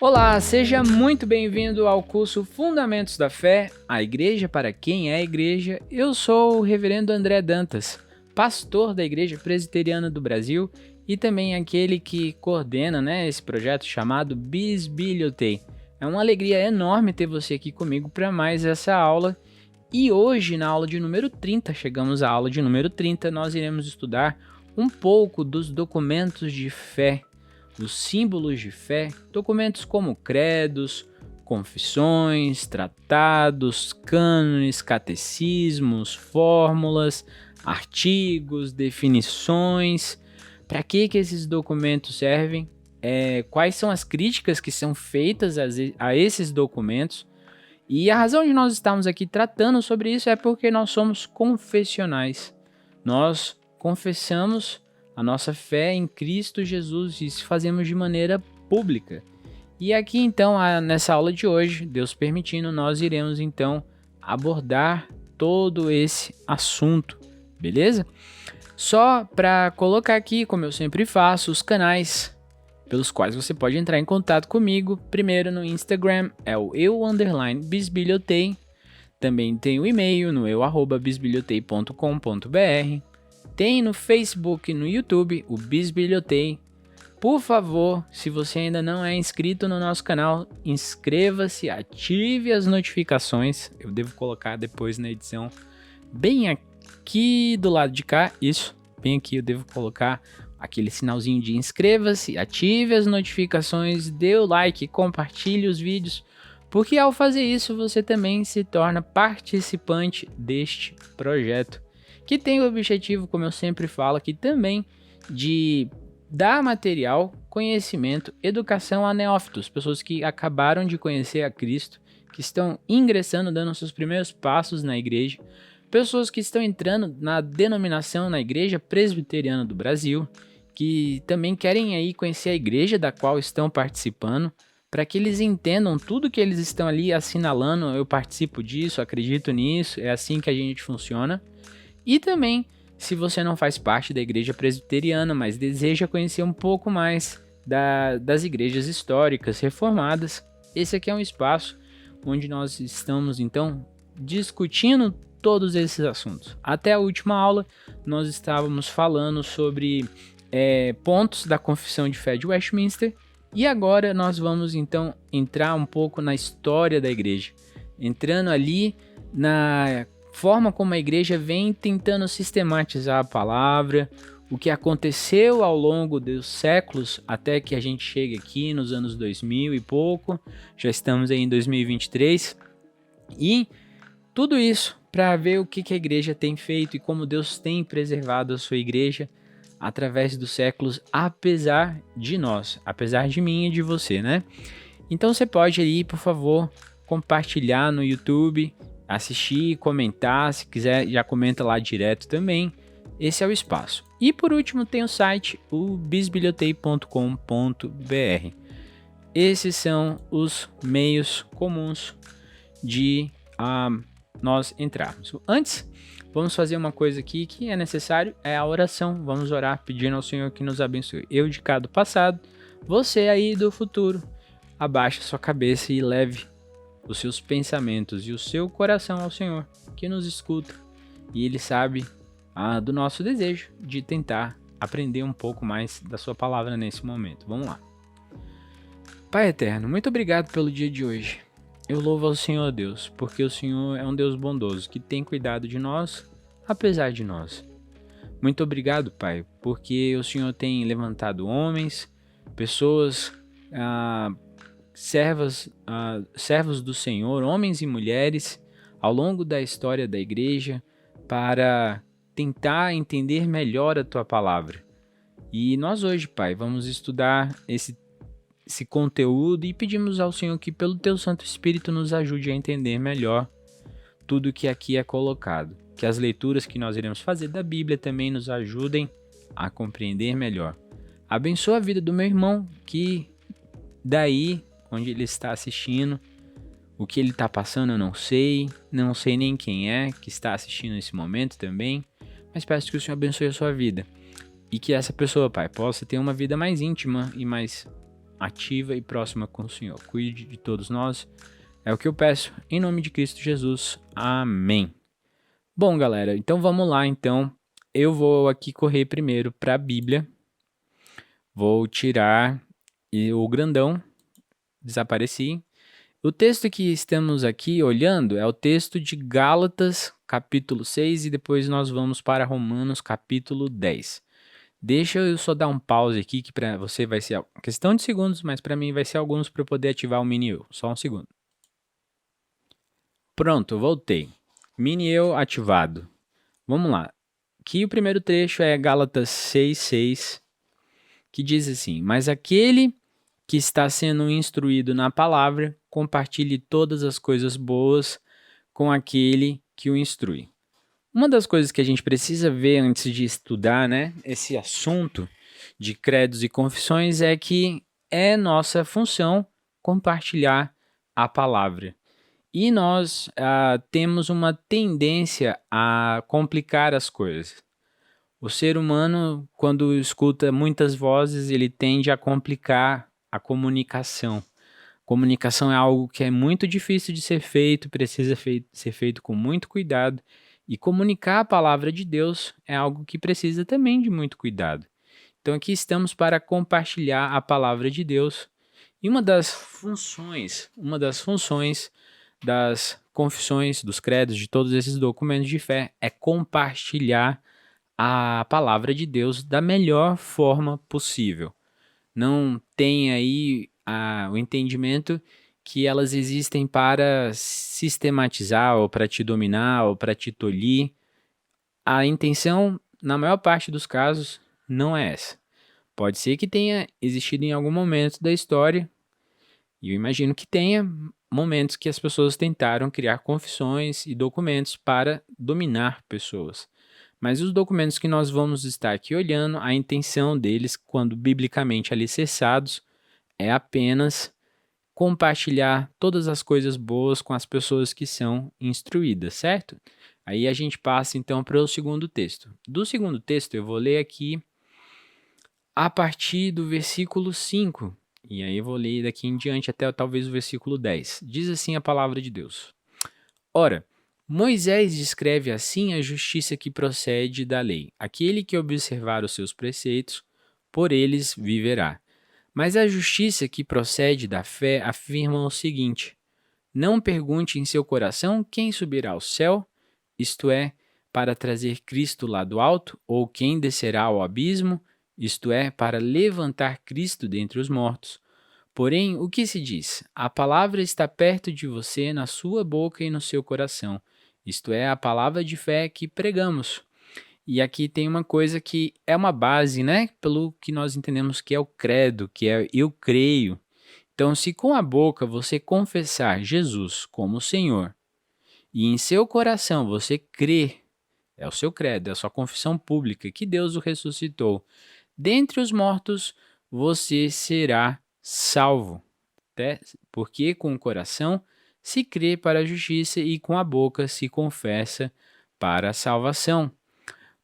Olá, seja muito bem-vindo ao curso Fundamentos da Fé, a Igreja para quem é a Igreja. Eu sou o Reverendo André Dantas, pastor da Igreja Presbiteriana do Brasil e também aquele que coordena, esse projeto chamado Bisbilhotei. É uma alegria enorme ter você aqui comigo para mais essa aula. E hoje, na aula de número 30, chegamos à aula de número 30, nós iremos estudar um pouco dos documentos de fé, os símbolos de fé, documentos como credos, confissões, tratados, cânones, catecismos, fórmulas, artigos, definições. Para que esses documentos servem? Quais são as críticas que são feitas a esses documentos? E a razão de nós estarmos aqui tratando sobre isso é porque nós somos confessionais. Nós confessamos a nossa fé em Cristo Jesus e isso fazemos de maneira pública. E aqui então, nessa aula de hoje, Deus permitindo, nós iremos então abordar todo esse assunto, beleza? Só para colocar aqui, como eu sempre faço, os canais pelos quais você pode entrar em contato comigo. Primeiro no Instagram é o eu_bisbilhotei. Também tem o e-mail no eu@bisbilhotei.com.br. Tem no Facebook e no YouTube o Bisbilhotei. Por favor, se você ainda não é inscrito no nosso canal, inscreva-se, ative as notificações. Eu devo colocar depois na edição bem aqui do lado de cá. Isso, bem aqui eu devo colocar aquele sinalzinho de inscreva-se, ative as notificações, dê o like, compartilhe os vídeos, porque ao fazer isso você também se torna participante deste projeto, que tem o objetivo, como eu sempre falo aqui também, de dar material, conhecimento, educação a neófitos, pessoas que acabaram de conhecer a Cristo, que estão ingressando, dando seus primeiros passos na igreja, pessoas que estão entrando na denominação na Igreja Presbiteriana do Brasil, que também querem aí conhecer a igreja da qual estão participando, para que eles entendam tudo que eles estão ali assinalando. Eu participo disso, acredito nisso, é assim que a gente funciona. E também, se você não faz parte da igreja presbiteriana, mas deseja conhecer um pouco mais das igrejas históricas reformadas, esse aqui é um espaço onde nós estamos então discutindo todos esses assuntos. Até a última aula nós estávamos falando sobre pontos da Confissão de Fé de Westminster, e agora nós vamos então entrar um pouco na história da igreja, entrando ali na forma como a igreja vem tentando sistematizar a palavra, o que aconteceu ao longo dos séculos até que a gente chegue aqui nos anos 2000 e pouco, já estamos aí em 2023, e tudo isso para ver o que a igreja tem feito e como Deus tem preservado a sua igreja através dos séculos, apesar de nós, apesar de mim e de você, né? Então você pode aí, por favor, compartilhar no YouTube, assistir, comentar, se quiser já comenta lá direto também. Esse é o espaço. E por último tem o site, o bisbilhotei.com.br. Esses são os meios comuns de nós entrarmos. Antes, vamos fazer uma coisa aqui que é necessário, é a oração. Vamos orar pedindo ao Senhor que nos abençoe. Eu de cá do passado, você aí do futuro, abaixe sua cabeça e leve os seus pensamentos e o seu coração ao Senhor, que nos escuta. E Ele sabe do nosso desejo de tentar aprender um pouco mais da sua palavra nesse momento. Vamos lá. Pai eterno, muito obrigado pelo dia de hoje. Eu louvo ao Senhor Deus, porque o Senhor é um Deus bondoso, que tem cuidado de nós, apesar de nós. Muito obrigado, Pai, porque o Senhor tem levantado homens, pessoas, servos do Senhor, homens e mulheres, ao longo da história da igreja, para tentar entender melhor a Tua palavra. E nós hoje, Pai, vamos estudar esse conteúdo e pedimos ao Senhor que pelo Teu Santo Espírito nos ajude a entender melhor tudo que aqui é colocado. Que as leituras que nós iremos fazer da Bíblia também nos ajudem a compreender melhor. Abençoa a vida do meu irmão, que daí onde ele está assistindo, o que ele está passando eu não sei nem quem é que está assistindo nesse momento também, mas peço que o Senhor abençoe a sua vida. E que essa pessoa, Pai, possa ter uma vida mais íntima e mais ativa e próxima com o Senhor. Cuide de todos nós. É o que eu peço, em nome de Cristo Jesus. Amém. Bom, galera, então vamos lá. Então, eu vou aqui correr primeiro para a Bíblia. Vou tirar o grandão. Desapareci. O texto que estamos aqui olhando é o texto de Gálatas, capítulo 6, e depois nós vamos para Romanos, capítulo 10. Deixa eu só dar um pause aqui, que para você vai ser questão de segundos, mas para mim vai ser alguns para eu poder ativar o mini eu. Só um segundo. Pronto, voltei. Mini eu ativado. Vamos lá. Aqui o primeiro trecho é Gálatas 6:6, que diz assim: Mas aquele que está sendo instruído na palavra, compartilhe todas as coisas boas com aquele que o instrui. Uma das coisas que a gente precisa ver antes de estudar, né, esse assunto de credos e confissões é que é nossa função compartilhar a palavra. E nós temos uma tendência a complicar as coisas. O ser humano, quando escuta muitas vozes, ele tende a complicar a comunicação. Comunicação é algo que é muito difícil de ser feito, precisa ser feito com muito cuidado. E comunicar a palavra de Deus é algo que precisa também de muito cuidado. Então aqui estamos para compartilhar a palavra de Deus. E uma das funções das confissões, dos credos, de todos esses documentos de fé é compartilhar a palavra de Deus da melhor forma possível. Não tem aí o entendimento que elas existem para sistematizar, ou para te dominar, ou para te tolir. A intenção, na maior parte dos casos, não é essa. Pode ser que tenha existido em algum momento da história, e eu imagino que tenha momentos que as pessoas tentaram criar confissões e documentos para dominar pessoas. Mas os documentos que nós vamos estar aqui olhando, a intenção deles, quando biblicamente alicerçados, é apenas compartilhar todas as coisas boas com as pessoas que são instruídas, certo? Aí a gente passa então para o segundo texto. Do segundo texto eu vou ler aqui a partir do versículo 5, e aí eu vou ler daqui em diante até talvez o versículo 10. Diz assim a palavra de Deus: Ora, Moisés descreve assim a justiça que procede da lei. Aquele que observar os seus preceitos, por eles viverá. Mas a justiça que procede da fé afirma o seguinte: não pergunte em seu coração quem subirá ao céu, isto é, para trazer Cristo lá do alto, ou quem descerá ao abismo, isto é, para levantar Cristo dentre os mortos. Porém, o que se diz? A palavra está perto de você, na sua boca e no seu coração. Isto é, a palavra de fé que pregamos. E aqui tem uma coisa que é uma base, né? Pelo que nós entendemos que é o credo, que é eu creio. Então, se com a boca você confessar Jesus como Senhor e em seu coração você crer, é o seu credo, é a sua confissão pública que Deus o ressuscitou dentre os mortos, você será salvo. Porque com o coração se crê para a justiça e com a boca se confessa para a salvação.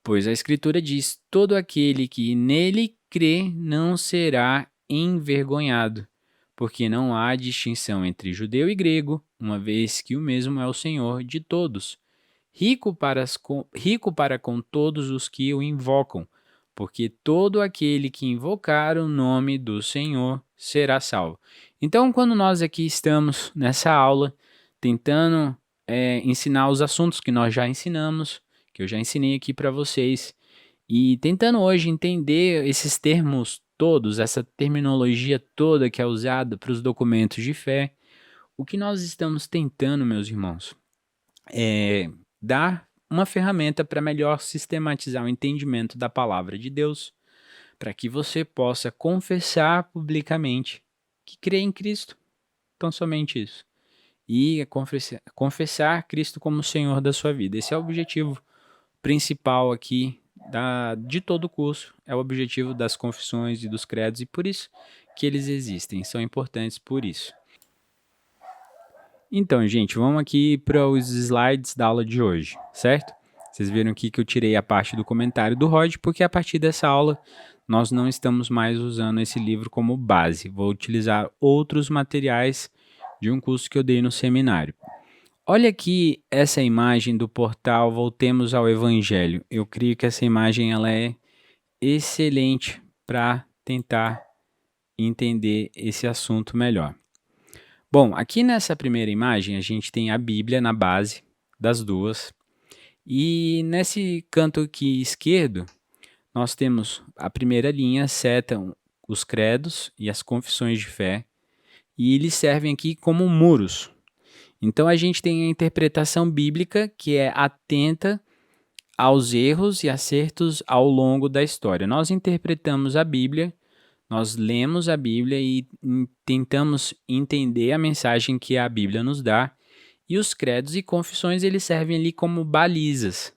Pois a Escritura diz: todo aquele que nele crê não será envergonhado, porque não há distinção entre judeu e grego, uma vez que o mesmo é o Senhor de todos, rico para com todos os que o invocam, porque todo aquele que invocar o nome do Senhor será salvo. Então, quando nós aqui estamos nessa aula, tentando ensinar os assuntos que nós já ensinamos, que eu já ensinei aqui para vocês, e tentando hoje entender esses termos todos, essa terminologia toda que é usada para os documentos de fé, o que nós estamos tentando, meus irmãos, é dar uma ferramenta para melhor sistematizar o entendimento da palavra de Deus, para que você possa confessar publicamente que crê em Cristo, tão somente isso, e confessar Cristo como Senhor da sua vida. Esse é o objetivo principal aqui de todo o curso, é o objetivo das confissões e dos credos, e por isso que eles existem, são importantes por isso. Então, gente, vamos aqui para os slides da aula de hoje, certo? Vocês viram aqui que eu tirei a parte do comentário do Rod, porque a partir dessa aula nós não estamos mais usando esse livro como base. Vou utilizar outros materiais de um curso que eu dei no seminário. Olha aqui essa imagem do portal Voltemos ao Evangelho. Eu creio que essa imagem ela é excelente para tentar entender esse assunto melhor. Bom, aqui nessa primeira imagem a gente tem a Bíblia na base das duas. E nesse canto aqui esquerdo, nós temos a primeira linha, setam os credos e as confissões de fé, e eles servem aqui como muros. Então a gente tem a interpretação bíblica que é atenta aos erros e acertos ao longo da história. Nós interpretamos a Bíblia, nós lemos a Bíblia e tentamos entender a mensagem que a Bíblia nos dá, e os credos e confissões eles servem ali como balizas,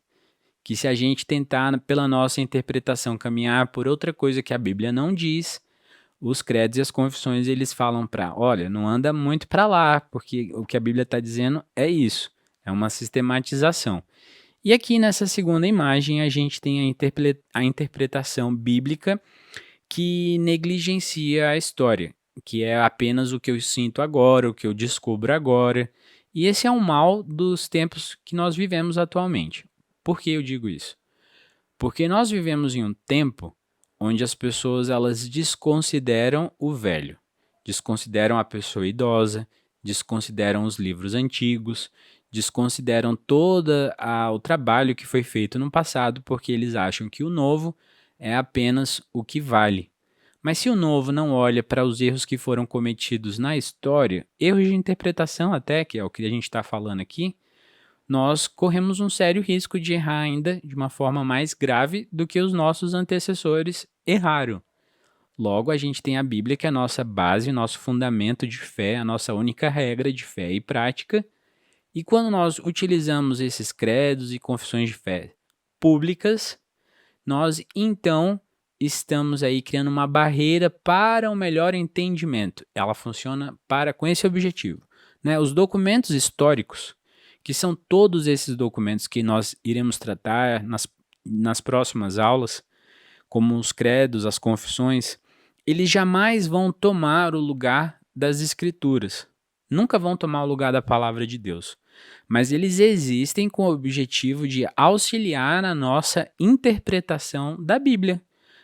que se a gente tentar pela nossa interpretação caminhar por outra coisa que a Bíblia não diz, os credos e as confissões eles falam para, olha, não anda muito para lá, porque o que a Bíblia está dizendo é isso, é uma sistematização. E aqui nessa segunda imagem a gente tem a interpretação bíblica que negligencia a história, que é apenas o que eu sinto agora, o que eu descubro agora. E esse é um mal dos tempos que nós vivemos atualmente. Por que eu digo isso? Porque nós vivemos em um tempo onde as pessoas elas desconsideram o velho, desconsideram a pessoa idosa, desconsideram os livros antigos, desconsideram todo o trabalho que foi feito no passado, porque eles acham que o novo é apenas o que vale. Mas se o novo não olha para os erros que foram cometidos na história, erros de interpretação até, que é o que a gente está falando aqui, nós corremos um sério risco de errar ainda de uma forma mais grave do que os nossos antecessores erraram. Logo, a gente tem a Bíblia, que é a nossa base, o nosso fundamento de fé, a nossa única regra de fé e prática. E quando nós utilizamos esses credos e confissões de fé públicas, nós então estamos aí criando uma barreira para um melhor entendimento. Ela funciona com esse objetivo, né? Os documentos históricos, que são todos esses documentos que nós iremos tratar nas próximas aulas, como os credos, as confissões, eles jamais vão tomar o lugar das escrituras. Nunca vão tomar o lugar da palavra de Deus. Mas eles existem com o objetivo de auxiliar na nossa interpretação da Bíblia,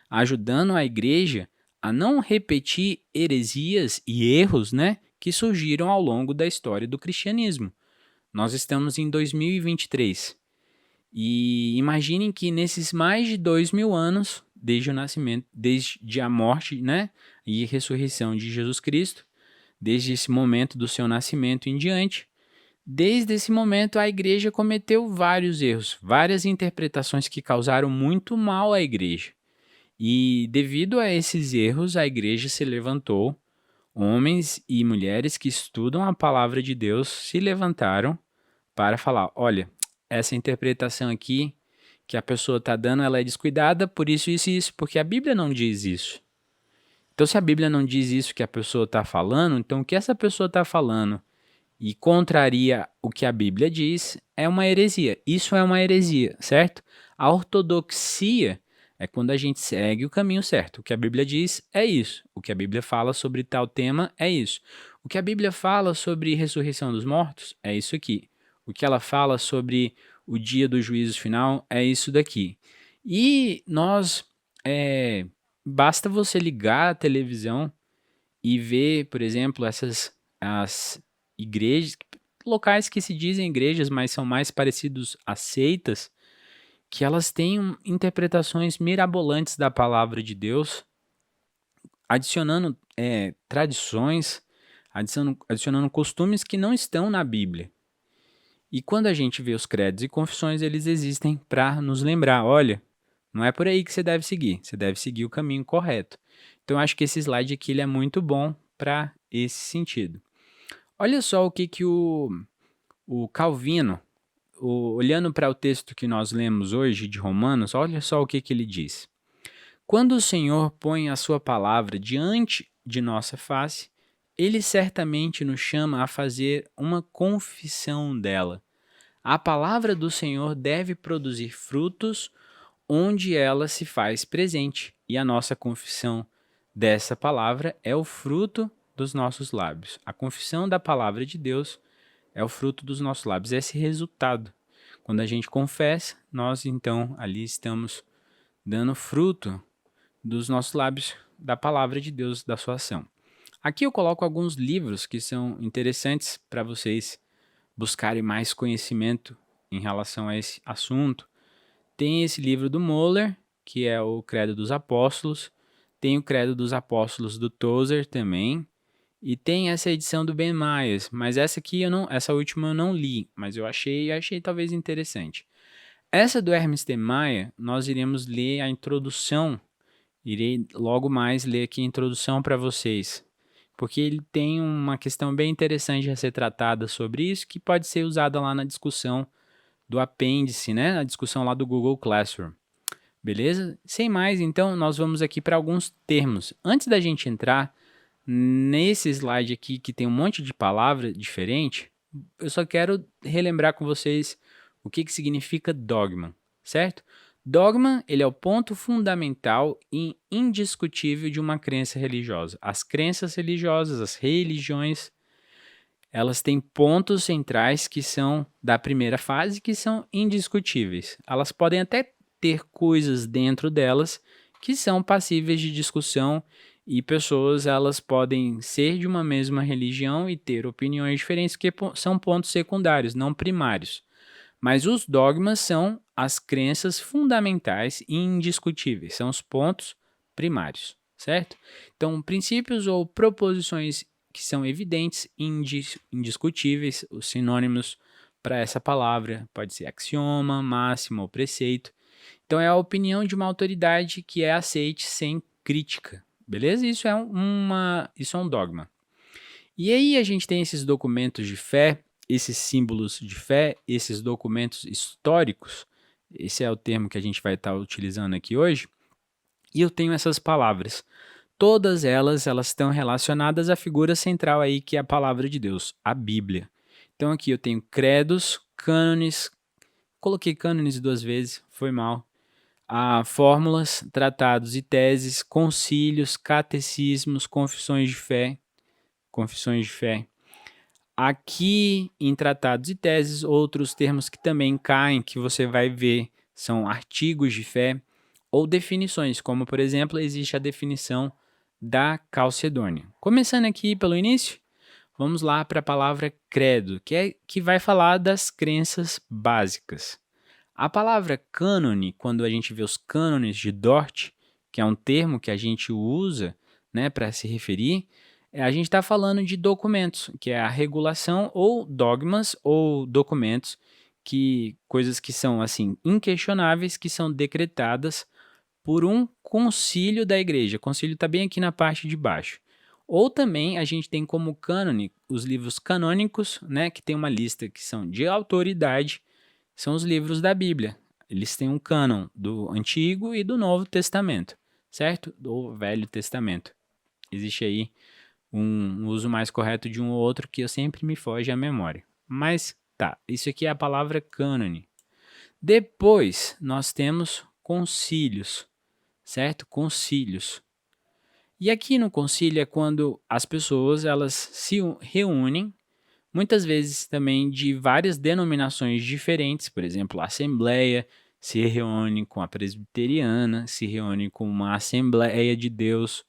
ajudando a igreja a não repetir heresias e erros, né, que surgiram ao longo da história do cristianismo. Nós estamos em 2023 e imaginem que nesses mais de 2000 anos, desde o nascimento, desde a morte, né, e ressurreição de Jesus Cristo, desde esse momento do seu nascimento em diante, desde esse momento a igreja cometeu vários erros, várias interpretações que causaram muito mal à igreja. E devido a esses erros, a igreja se levantou, homens e mulheres que estudam a palavra de Deus se levantaram para falar, olha, essa interpretação aqui que a pessoa está dando, ela é descuidada por isso, isso e isso, porque a Bíblia não diz isso. Então, se a Bíblia não diz isso que a pessoa está falando, então o que essa pessoa está falando e contraria o que a Bíblia diz é uma heresia. Isso é uma heresia, certo? A ortodoxia é quando a gente segue o caminho certo. O que a Bíblia diz é isso. O que a Bíblia fala sobre tal tema é isso. O que a Bíblia fala sobre ressurreição dos mortos é isso aqui. O que ela fala sobre o dia do juízo final é isso daqui. E nós, basta você ligar a televisão e ver, por exemplo, as igrejas, locais que se dizem igrejas, mas são mais parecidos a seitas, que elas têm interpretações mirabolantes da palavra de Deus, adicionando tradições, adicionando costumes que não estão na Bíblia. E quando a gente vê os credos e confissões, eles existem para nos lembrar, olha, não é por aí que você deve seguir o caminho correto. Então, eu acho que esse slide aqui ele é muito bom para esse sentido. Olha só o que o Calvino, olhando para o texto que nós lemos hoje de Romanos, olha só o que ele diz. Quando o Senhor põe a sua palavra diante de nossa face, ele certamente nos chama a fazer uma confissão dela. A palavra do Senhor deve produzir frutos onde ela se faz presente. e a nossa confissão dessa palavra é o fruto dos nossos lábios. A confissão da palavra de Deus é o fruto dos nossos lábios, esse resultado. Quando a gente confessa, nós então ali estamos dando fruto dos nossos lábios, da palavra de Deus, da sua ação. Aqui eu coloco alguns livros que são interessantes para vocês buscarem mais conhecimento em relação a esse assunto. Tem esse livro do Moeller, que é o Credo dos Apóstolos. Tem o Credo dos Apóstolos do Tozer também. E tem essa edição do Ben Myers, mas essa última eu não li, mas eu achei talvez interessante. Essa do Hermes de Maia, nós iremos ler a introdução. Irei logo mais ler aqui a introdução para vocês, porque ele tem uma questão bem interessante a ser tratada sobre isso, que pode ser usada lá na discussão do apêndice, né? Na discussão lá do Google Classroom. Beleza? Sem mais, então, nós vamos aqui para alguns termos. Antes da gente entrar nesse slide aqui, que tem um monte de palavra diferente, eu só quero relembrar com vocês o que significa dogma, certo? Dogma, ele é o ponto fundamental e indiscutível de uma crença religiosa. As crenças religiosas, as religiões, elas têm pontos centrais que são da primeira fase, que são indiscutíveis. Elas podem até ter coisas dentro delas que são passíveis de discussão, e pessoas elas podem ser de uma mesma religião e ter opiniões diferentes, que são pontos secundários, não primários. Mas os dogmas são as crenças fundamentais e indiscutíveis, são os pontos primários, certo? Então, princípios ou proposições que são evidentes e indiscutíveis, os sinônimos para essa palavra pode ser axioma, máxima ou preceito. Então, é a opinião de uma autoridade que é aceite sem crítica, beleza? Isso é um dogma. E aí a gente tem esses documentos de fé, esses símbolos de fé, esses documentos históricos, esse é o termo que a gente vai estar utilizando aqui hoje, e eu tenho essas palavras. Todas elas estão relacionadas à figura central aí, que é a palavra de Deus, a Bíblia. Então aqui eu tenho credos, cânones, coloquei cânones 2 vezes, foi mal. Fórmulas, tratados e teses, concílios, catecismos, confissões de fé. Aqui em tratados e teses, outros termos que também caem, que você vai ver, são artigos de fé ou definições, como por exemplo, existe a definição da Calcedônia. Começando aqui pelo início, vamos lá para a palavra credo, que vai falar das crenças básicas. A palavra cânone, quando a gente vê os cânones de Dort, que é um termo que a gente usa, né, para se referir, a gente está falando de documentos, que é a regulação ou dogmas ou documentos, coisas que são assim inquestionáveis, que são decretadas por um concílio da igreja. O concílio está bem aqui na parte de baixo. Ou também a gente tem como cânone os livros canônicos, né, que tem uma lista que são de autoridade, são os livros da Bíblia. Eles têm um cânon do Antigo e do Novo Testamento, certo? Do Velho Testamento. Existe aí um uso mais correto de um ou outro que eu sempre me foge à memória. Mas tá, isso aqui é a palavra cânone. Depois nós temos concílios, certo? Concílios. E aqui no concílio é quando as pessoas elas se reúnem, muitas vezes também de várias denominações diferentes, por exemplo, a Assembleia se reúne com a Presbiteriana, se reúne com uma Assembleia de Deus,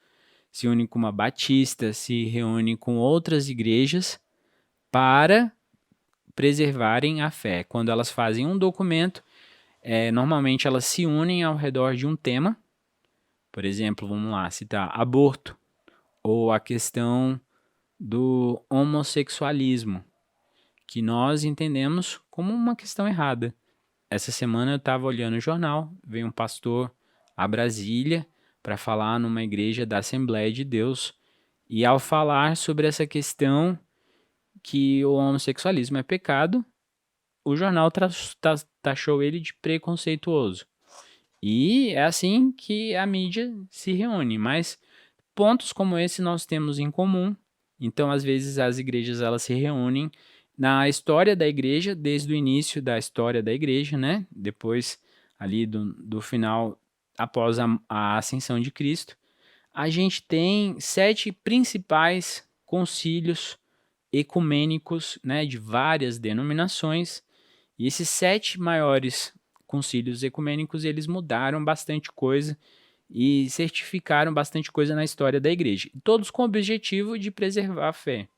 se une com uma Batista, se reúne com outras igrejas para preservarem a fé. Quando elas fazem um documento, normalmente elas se unem ao redor de um tema. Por exemplo, vamos lá citar aborto ou a questão do homossexualismo, que nós entendemos como uma questão errada. Essa semana eu estava olhando o jornal, veio um pastor a Brasília para falar numa igreja da Assembleia de Deus, e ao falar sobre essa questão que o homossexualismo é pecado, o jornal taxou ele de preconceituoso. E é assim que a mídia se reúne, mas pontos como esse nós temos em comum. Então, às vezes, as igrejas elas se reúnem na história da igreja, desde o início da história da igreja, né? Depois ali do final após a ascensão de Cristo, a gente tem 7 principais concílios ecumênicos, né, de várias denominações, e esses 7 maiores concílios ecumênicos, eles mudaram bastante coisa e certificaram bastante coisa na história da igreja, todos com o objetivo de preservar a fé,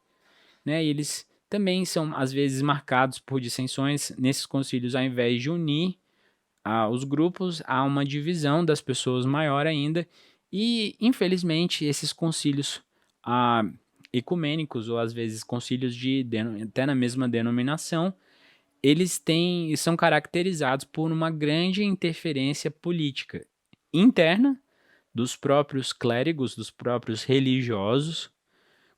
né? E eles também são, às vezes, marcados por dissensões nesses concílios, ao invés de unir os grupos, há uma divisão das pessoas maior ainda, e, infelizmente, esses concílios ecumênicos, ou às vezes concílios até na mesma denominação, eles são caracterizados por uma grande interferência política interna dos próprios clérigos, dos próprios religiosos,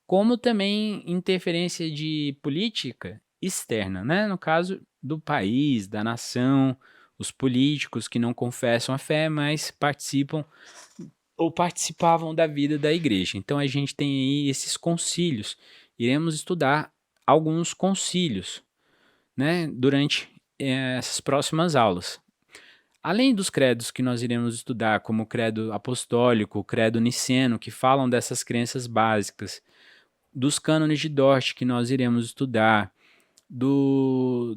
como também interferência de política externa, né? No caso do país, da nação, os políticos que não confessam a fé, mas participam ou participavam da vida da igreja. Então a gente tem aí esses concílios. Iremos estudar alguns concílios, né, durante essas próximas aulas. Além dos credos que nós iremos estudar, como o credo apostólico, o credo niceno, que falam dessas crenças básicas, dos cânones de Dort, que nós iremos estudar,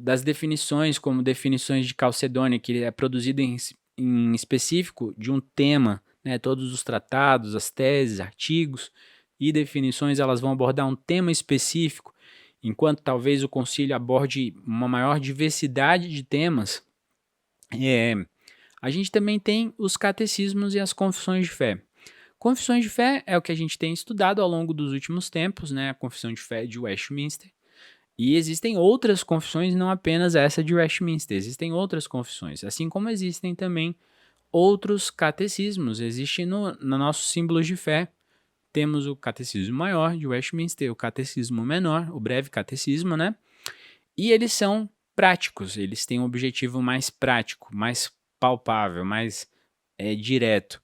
das definições, como definições de Calcedônia, que é produzida em específico de um tema, né, todos os tratados, as teses, artigos e definições, elas vão abordar um tema específico, enquanto talvez o concílio aborde uma maior diversidade de temas. A gente também tem os catecismos e as confissões de fé. Confissões de fé é o que a gente tem estudado ao longo dos últimos tempos, né? A confissão de fé de Westminster. E existem outras confissões, não apenas essa de Westminster, existem outras confissões, assim como existem também outros catecismos. Existe no nosso símbolos de fé, temos o catecismo maior de Westminster, o catecismo menor, o breve catecismo, né? E eles são práticos, eles têm um objetivo mais prático, mais palpável, mais direto.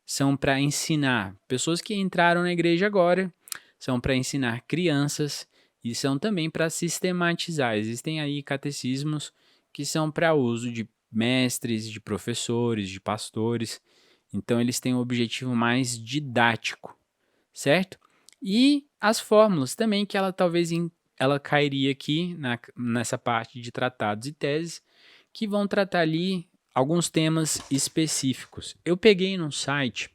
São para ensinar pessoas que entraram na igreja agora, são para ensinar crianças e são também para sistematizar. Existem aí catecismos que são para uso de mestres, de professores, de pastores. Então eles têm um objetivo mais didático, certo? E as fórmulas também, que ela cairia aqui nessa parte de tratados e teses, que vão tratar ali alguns temas específicos. Eu peguei num site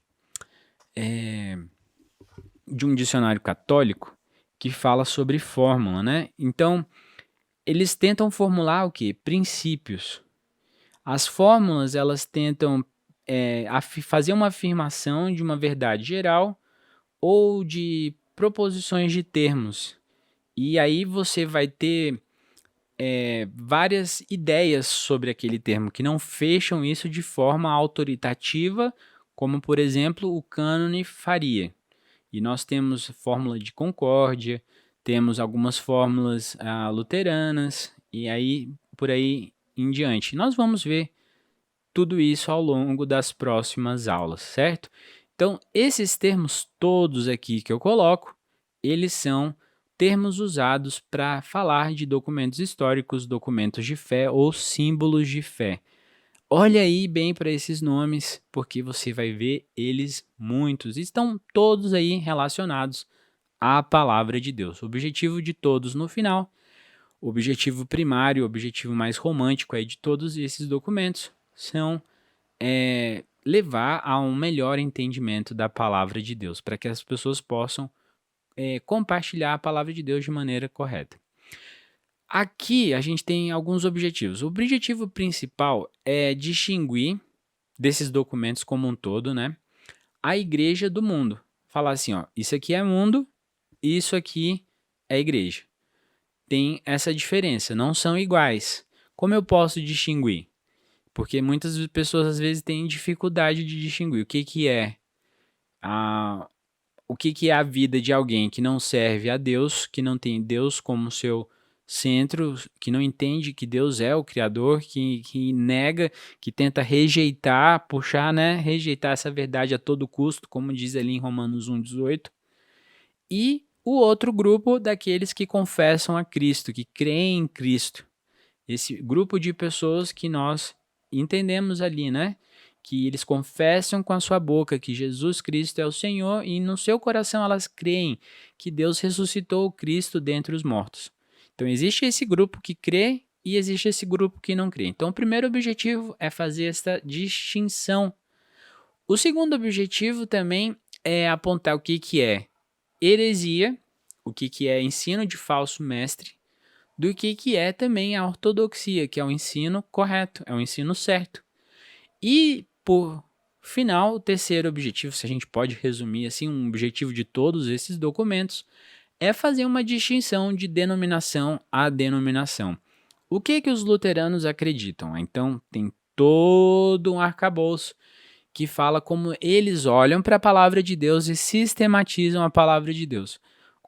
de um dicionário católico que fala sobre fórmula, né? Então, eles tentam formular o quê? Princípios. As fórmulas, elas tentam fazer uma afirmação de uma verdade geral ou de proposições de termos. E aí você vai ter várias ideias sobre aquele termo que não fecham isso de forma autoritativa, como, por exemplo, o cânone faria. E nós temos fórmula de concórdia, temos algumas fórmulas luteranas, e aí por aí em diante. Nós vamos ver tudo isso ao longo das próximas aulas, certo? Então, esses termos todos aqui que eu coloco, eles são termos usados para falar de documentos históricos, documentos de fé ou símbolos de fé. Olha aí bem para esses nomes, porque você vai ver eles muitos. Estão todos aí relacionados à palavra de Deus. O objetivo de todos no final, o objetivo primário, o objetivo mais romântico aí de todos esses documentos são levar a um melhor entendimento da palavra de Deus, para que as pessoas possam compartilhar a palavra de Deus de maneira correta. Aqui a gente tem alguns objetivos. O objetivo principal é distinguir desses documentos como um todo, né, a igreja do mundo. Falar assim, ó, isso aqui é mundo, isso aqui é igreja. Tem essa diferença, não são iguais. Como eu posso distinguir? Porque muitas pessoas às vezes têm dificuldade de distinguir o que é a vida de alguém que não serve a Deus, que não tem Deus como seu centro, que não entende que Deus é o Criador, que nega, que tenta rejeitar, rejeitar essa verdade a todo custo, como diz ali em Romanos 1,18. E o outro grupo daqueles que confessam a Cristo, que creem em Cristo. Esse grupo de pessoas que nós entendemos ali, né? que eles confessam com a sua boca que Jesus Cristo é o Senhor e no seu coração elas creem que Deus ressuscitou o Cristo dentre os mortos. Então existe esse grupo que crê e existe esse grupo que não crê. Então o primeiro objetivo é fazer essa distinção. O segundo objetivo também é apontar o que é heresia, o que é ensino de falso mestre, do que é também a ortodoxia, que é o ensino correto, é o ensino certo. E, por final, o terceiro objetivo, se a gente pode resumir assim, um objetivo de todos esses documentos, é fazer uma distinção de denominação a denominação. O que os luteranos acreditam? Então, tem todo um arcabouço que fala como eles olham para a palavra de Deus e sistematizam a palavra de Deus.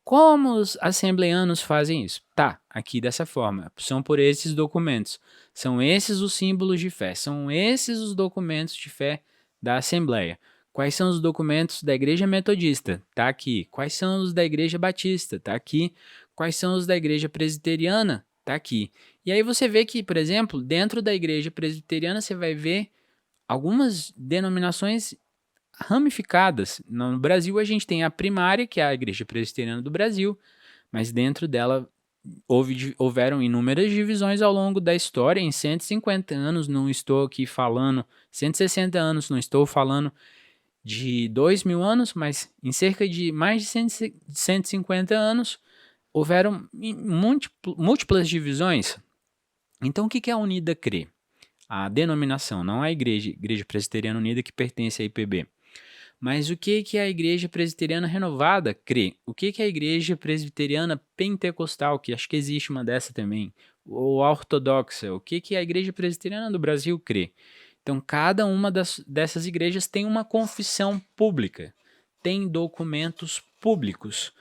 Como os assembleanos fazem isso? Tá, aqui dessa forma. São por esses documentos. São esses os símbolos de fé. São esses os documentos de fé da Assembleia. Quais são os documentos da Igreja Metodista? Tá aqui. Quais são os da Igreja Batista? Tá aqui. Quais são os da Igreja Presbiteriana? Tá aqui. E aí você vê que, por exemplo, dentro da Igreja Presbiteriana você vai ver algumas denominações ramificadas. No Brasil a gente tem a primária, que é a Igreja Presbiteriana do Brasil, mas dentro dela houveram inúmeras divisões ao longo da história. Em 150 anos, não estou aqui falando, 160 anos, não estou falando de 2.000 anos, mas em cerca de mais de 150 anos, houveram múltiplas divisões. Então o que a Unida crê? A denominação, não a Igreja Presbiteriana Unida que pertence à IPB. Mas o que a Igreja Presbiteriana Renovada crê? O que a Igreja Presbiteriana Pentecostal, que acho que existe uma dessa também, ou a Ortodoxa, o que a Igreja Presbiteriana do Brasil crê? Então, cada uma dessas igrejas tem uma confissão pública, tem documentos públicos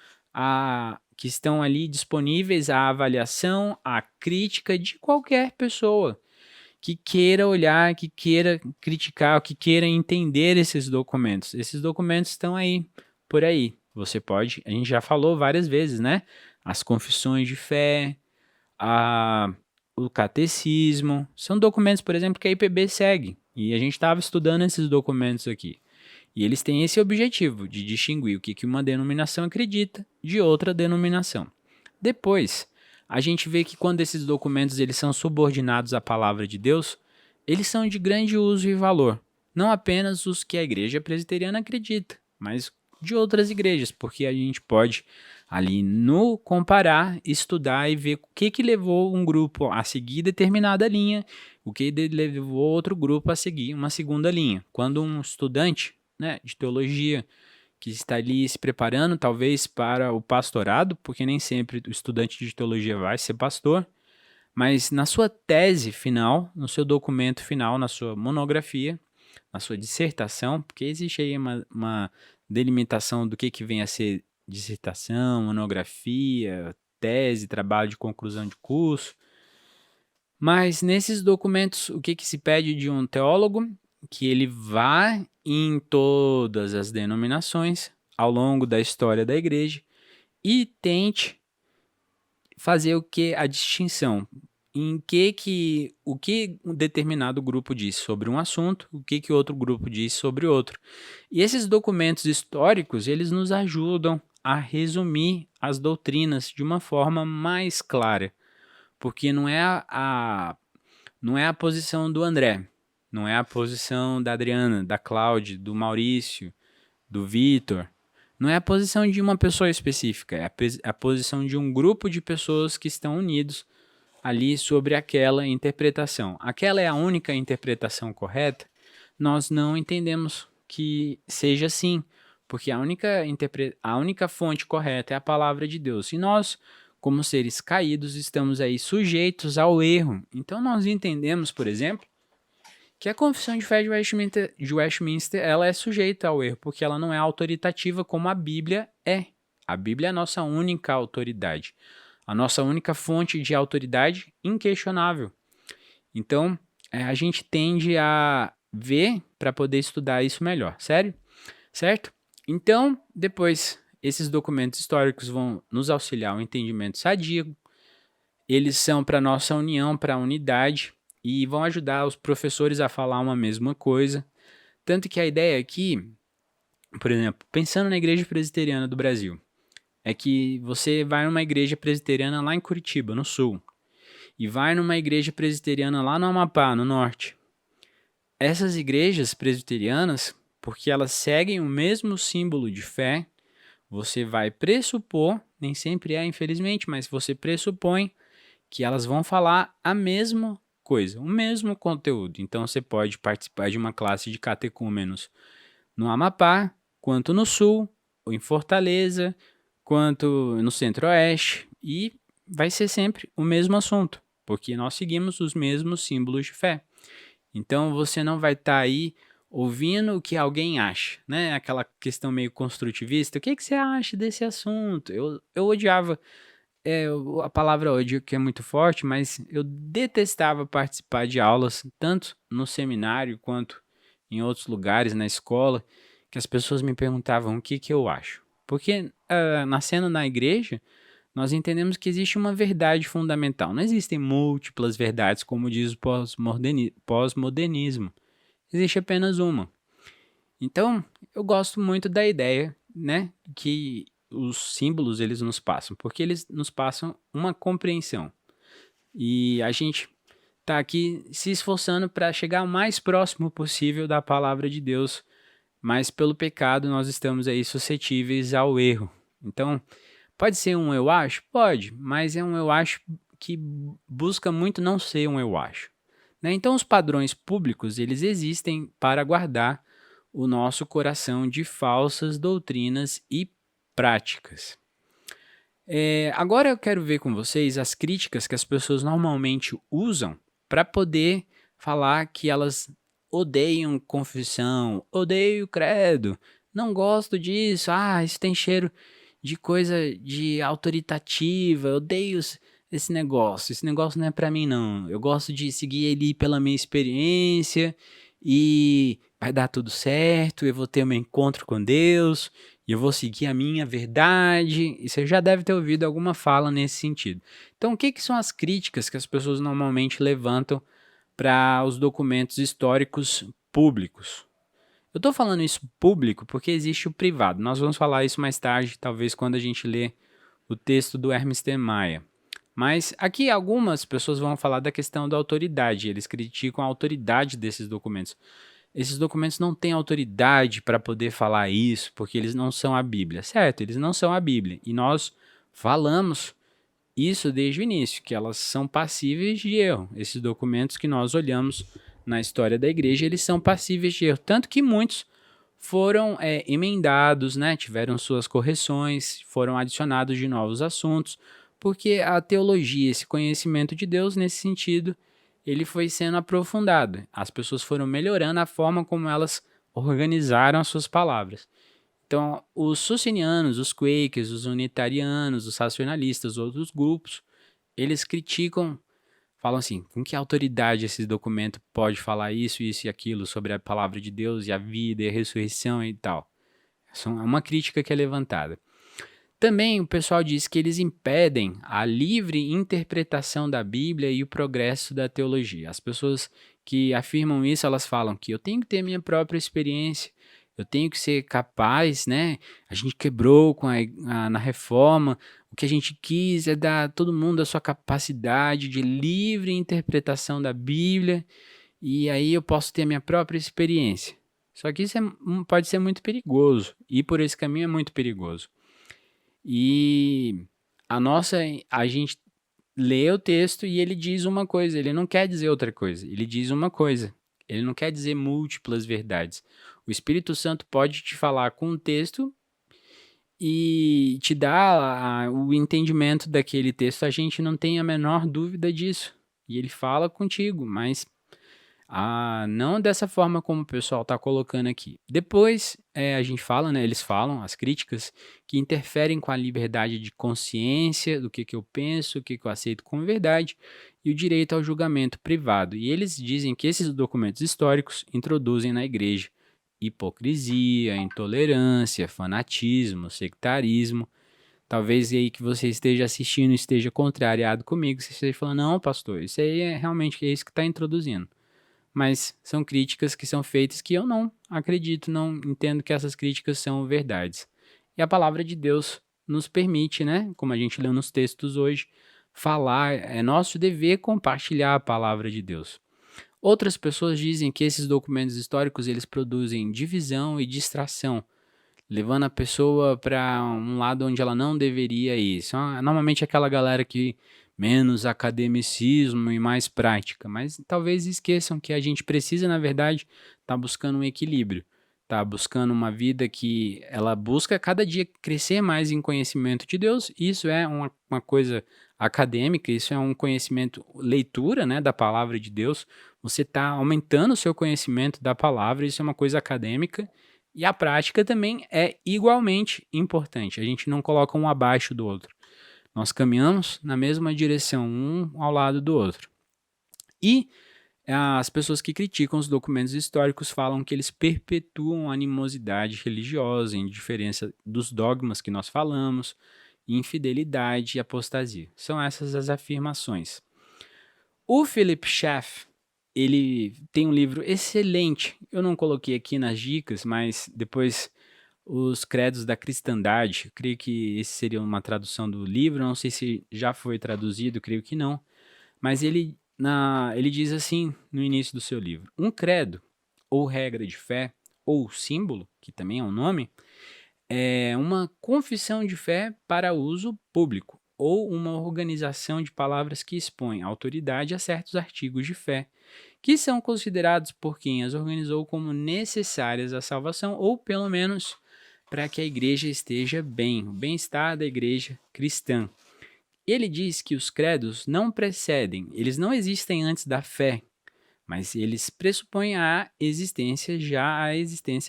que estão ali disponíveis à avaliação, à crítica de qualquer pessoa que queira olhar, que queira criticar, que queira entender esses documentos. Esses documentos estão aí, por aí. Você pode, a gente já falou várias vezes, né? As confissões de fé, o catecismo, são documentos, por exemplo, que a IPB segue. E a gente estava estudando esses documentos aqui. E eles têm esse objetivo de distinguir o que uma denominação acredita de outra denominação. Depois, a gente vê que quando esses documentos eles são subordinados à palavra de Deus, eles são de grande uso e valor. Não apenas os que a Igreja Presbiteriana acredita, mas de outras igrejas, porque a gente pode ali no comparar, estudar e ver o que levou um grupo a seguir determinada linha, o que levou outro grupo a seguir uma segunda linha. Quando um estudante, né, de teologia que está ali se preparando talvez para o pastorado, porque nem sempre o estudante de teologia vai ser pastor, mas na sua tese final, no seu documento final, na sua monografia, na sua dissertação, porque existe aí uma delimitação do que vem a ser dissertação, monografia, tese, trabalho de conclusão de curso, mas nesses documentos, o que se pede de um teólogo? Que ele vá em todas as denominações ao longo da história da igreja e tente fazer a distinção em o que um determinado grupo diz sobre um assunto, o que outro grupo diz sobre outro. E esses documentos históricos, eles nos ajudam a resumir as doutrinas de uma forma mais clara, porque não é a posição do André, não é a posição da Adriana, da Cláudia, do Maurício, do Vitor. Não é a posição de uma pessoa específica, é a posição de um grupo de pessoas que estão unidos ali sobre aquela interpretação. Aquela é a única interpretação correta? Nós não entendemos que seja assim, porque a única fonte correta é a palavra de Deus. E nós, como seres caídos, estamos aí sujeitos ao erro. Então nós entendemos, por exemplo, que a confissão de fé de Westminster ela é sujeita ao erro, porque ela não é autoritativa como a Bíblia é. A Bíblia é a nossa única autoridade, a nossa única fonte de autoridade inquestionável. Então, a gente tende a ver para poder estudar isso melhor, certo? Então, depois, esses documentos históricos vão nos auxiliar ao entendimento sadio, eles são para a nossa união, para a unidade, e vão ajudar os professores a falar uma mesma coisa, Tanto que a ideia aqui, por exemplo, pensando na Igreja Presbiteriana do Brasil, é que você vai numa igreja presbiteriana lá em Curitiba, no sul, e vai numa igreja presbiteriana lá no Amapá, no norte. Essas igrejas presbiterianas, porque elas seguem o mesmo símbolo de fé, você vai pressupor, nem sempre é, infelizmente, mas você pressupõe que elas vão falar a mesma coisa, o mesmo conteúdo. Então você pode participar de uma classe de catecúmenos no Amapá, quanto no sul, ou em Fortaleza, quanto no Centro-Oeste, e vai ser sempre o mesmo assunto, porque nós seguimos os mesmos símbolos de fé. Então você não vai estar aí ouvindo o que alguém acha, né? Aquela questão meio construtivista. O que você acha desse assunto? Eu odiava a palavra ódio, que é muito forte, mas eu detestava participar de aulas, tanto no seminário quanto em outros lugares, na escola, que as pessoas me perguntavam o que eu acho. Porque nascendo na igreja, nós entendemos que existe uma verdade fundamental. Não existem múltiplas verdades, como diz o pós-modernismo. Existe apenas uma. Então, eu gosto muito da ideia, né, que os símbolos eles nos passam, porque eles nos passam uma compreensão. E a gente está aqui se esforçando para chegar o mais próximo possível da palavra de Deus, mas pelo pecado nós estamos aí suscetíveis ao erro. Então, pode ser um eu acho? Pode, mas é um eu acho que busca muito não ser um eu acho. Né? Então, os padrões públicos, eles existem para guardar o nosso coração de falsas doutrinas e práticas. Agora eu quero ver com vocês as críticas que as pessoas normalmente usam para poder falar que elas odeiam confissão, odeio credo, não gosto disso, isso tem cheiro de coisa de autoritativa, odeio esse negócio não é para mim não, eu gosto de seguir ele pela minha experiência e vai dar tudo certo, eu vou ter meu encontro com Deus, e eu vou seguir a minha verdade, e você já deve ter ouvido alguma fala nesse sentido. Então, o que são as críticas que as pessoas normalmente levantam para os documentos históricos públicos? Eu estou falando isso público porque existe o privado. Nós vamos falar isso mais tarde, talvez quando a gente ler o texto do Hermes de Maia. Mas aqui algumas pessoas vão falar da questão da autoridade. Eles criticam a autoridade desses documentos. Esses documentos não têm autoridade para poder falar isso, porque eles não são a Bíblia. Certo, eles não são a Bíblia. E nós falamos isso desde o início, que elas são passíveis de erro. Esses documentos que nós olhamos na história da igreja, eles são passíveis de erro. Tanto que muitos foram emendados, né? Tiveram suas correções, foram adicionados de novos assuntos, porque a teologia, esse conhecimento de Deus, nesse sentido, ele foi sendo aprofundado. As pessoas foram melhorando a forma como elas organizaram as suas palavras. Então, os socinianos, os quakers, os unitarianos, os racionalistas, outros grupos, eles criticam, falam assim, com que autoridade esse documento pode falar isso, isso e aquilo sobre a palavra de Deus e a vida e a ressurreição e tal. Essa é uma crítica que é levantada. Também o pessoal diz que eles impedem a livre interpretação da Bíblia e o progresso da teologia. As pessoas que afirmam isso, elas falam que eu tenho que ter minha própria experiência, eu tenho que ser capaz, né? A gente quebrou na reforma, o que a gente quis é dar a todo mundo a sua capacidade de livre interpretação da Bíblia, e aí eu posso ter a minha própria experiência. Só que isso pode ser muito perigoso, e por esse caminho é muito perigoso. E a gente lê o texto e ele diz uma coisa, ele não quer dizer outra coisa, ele diz uma coisa, ele não quer dizer múltiplas verdades. O Espírito Santo pode te falar com o texto e te dar o entendimento daquele texto, a gente não tem a menor dúvida disso. E ele fala contigo, mas não dessa forma como o pessoal está colocando aqui. Depois a gente fala, né, eles falam, as críticas, que interferem com a liberdade de consciência, do que eu penso, o que eu aceito como verdade, e o direito ao julgamento privado. E eles dizem que esses documentos históricos introduzem na igreja hipocrisia, intolerância, fanatismo, sectarismo. Talvez aí que você esteja assistindo esteja contrariado comigo, você esteja falando, não, pastor, isso aí é realmente isso que está introduzindo. mas são críticas que são feitas que eu não acredito, não entendo que essas críticas são verdades. E a palavra de Deus nos permite, né, como a gente leu nos textos hoje, falar, é nosso dever compartilhar a palavra de Deus. Outras pessoas dizem que esses documentos históricos eles produzem divisão e distração, levando a pessoa para um lado onde ela não deveria ir. Normalmente aquela galera que menos academicismo e mais prática, mas talvez esqueçam que a gente precisa, na verdade, estar buscando um equilíbrio, tá buscando uma vida que ela busca cada dia crescer mais em conhecimento de Deus. Isso é uma coisa acadêmica, isso é um conhecimento, leitura, né, da palavra de Deus. Você está aumentando o seu conhecimento da palavra, isso é uma coisa acadêmica. E a prática também é igualmente importante. A gente não coloca um abaixo do outro. Nós caminhamos na mesma direção, um ao lado do outro. E as pessoas que criticam os documentos históricos falam que eles perpetuam a animosidade religiosa, indiferença dos dogmas que nós falamos, infidelidade e apostasia. São essas as afirmações. O Philip Schaff, ele tem um livro excelente. Eu não coloquei aqui nas dicas, mas depois os credos da cristandade. Eu creio que esse seria uma tradução do livro. Não sei se já foi traduzido, creio que não. Mas ele diz assim no início do seu livro: um credo, ou regra de fé, ou símbolo, que também é um nome, é uma confissão de fé para uso público, ou uma organização de palavras que expõe autoridade a certos artigos de fé, que são considerados por quem as organizou como necessárias à salvação, ou pelo menos para que a igreja esteja bem, o bem-estar da igreja cristã. Ele diz que os credos não precedem, eles não existem antes da fé, mas eles pressupõem a existência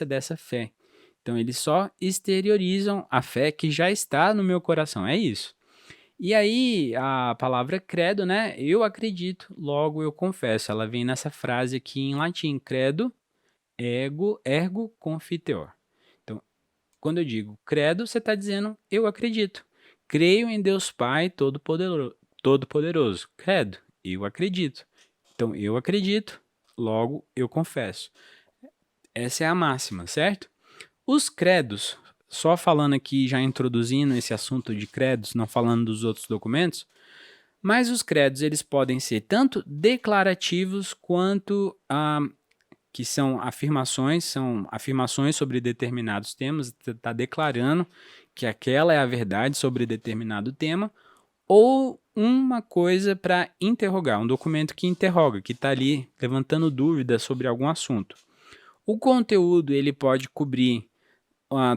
dessa fé. Então eles só exteriorizam a fé que já está no meu coração, é isso. E aí a palavra credo, né? Eu acredito, logo eu confesso. Ela vem nessa frase aqui em latim: credo, ergo confiteor. Então, quando eu digo credo, você está dizendo eu acredito. Creio em Deus Pai Todo-Poderoso. Credo, eu acredito. Então, eu acredito, logo eu confesso. Essa é a máxima, certo? Os credos, só falando aqui, já introduzindo esse assunto de credos, não falando dos outros documentos, mas os credos eles podem ser tanto declarativos quanto que são afirmações sobre determinados temas, está declarando que aquela é a verdade sobre determinado tema, ou uma coisa para interrogar, um documento que interroga, que está ali levantando dúvidas sobre algum assunto. O conteúdo ele pode cobrir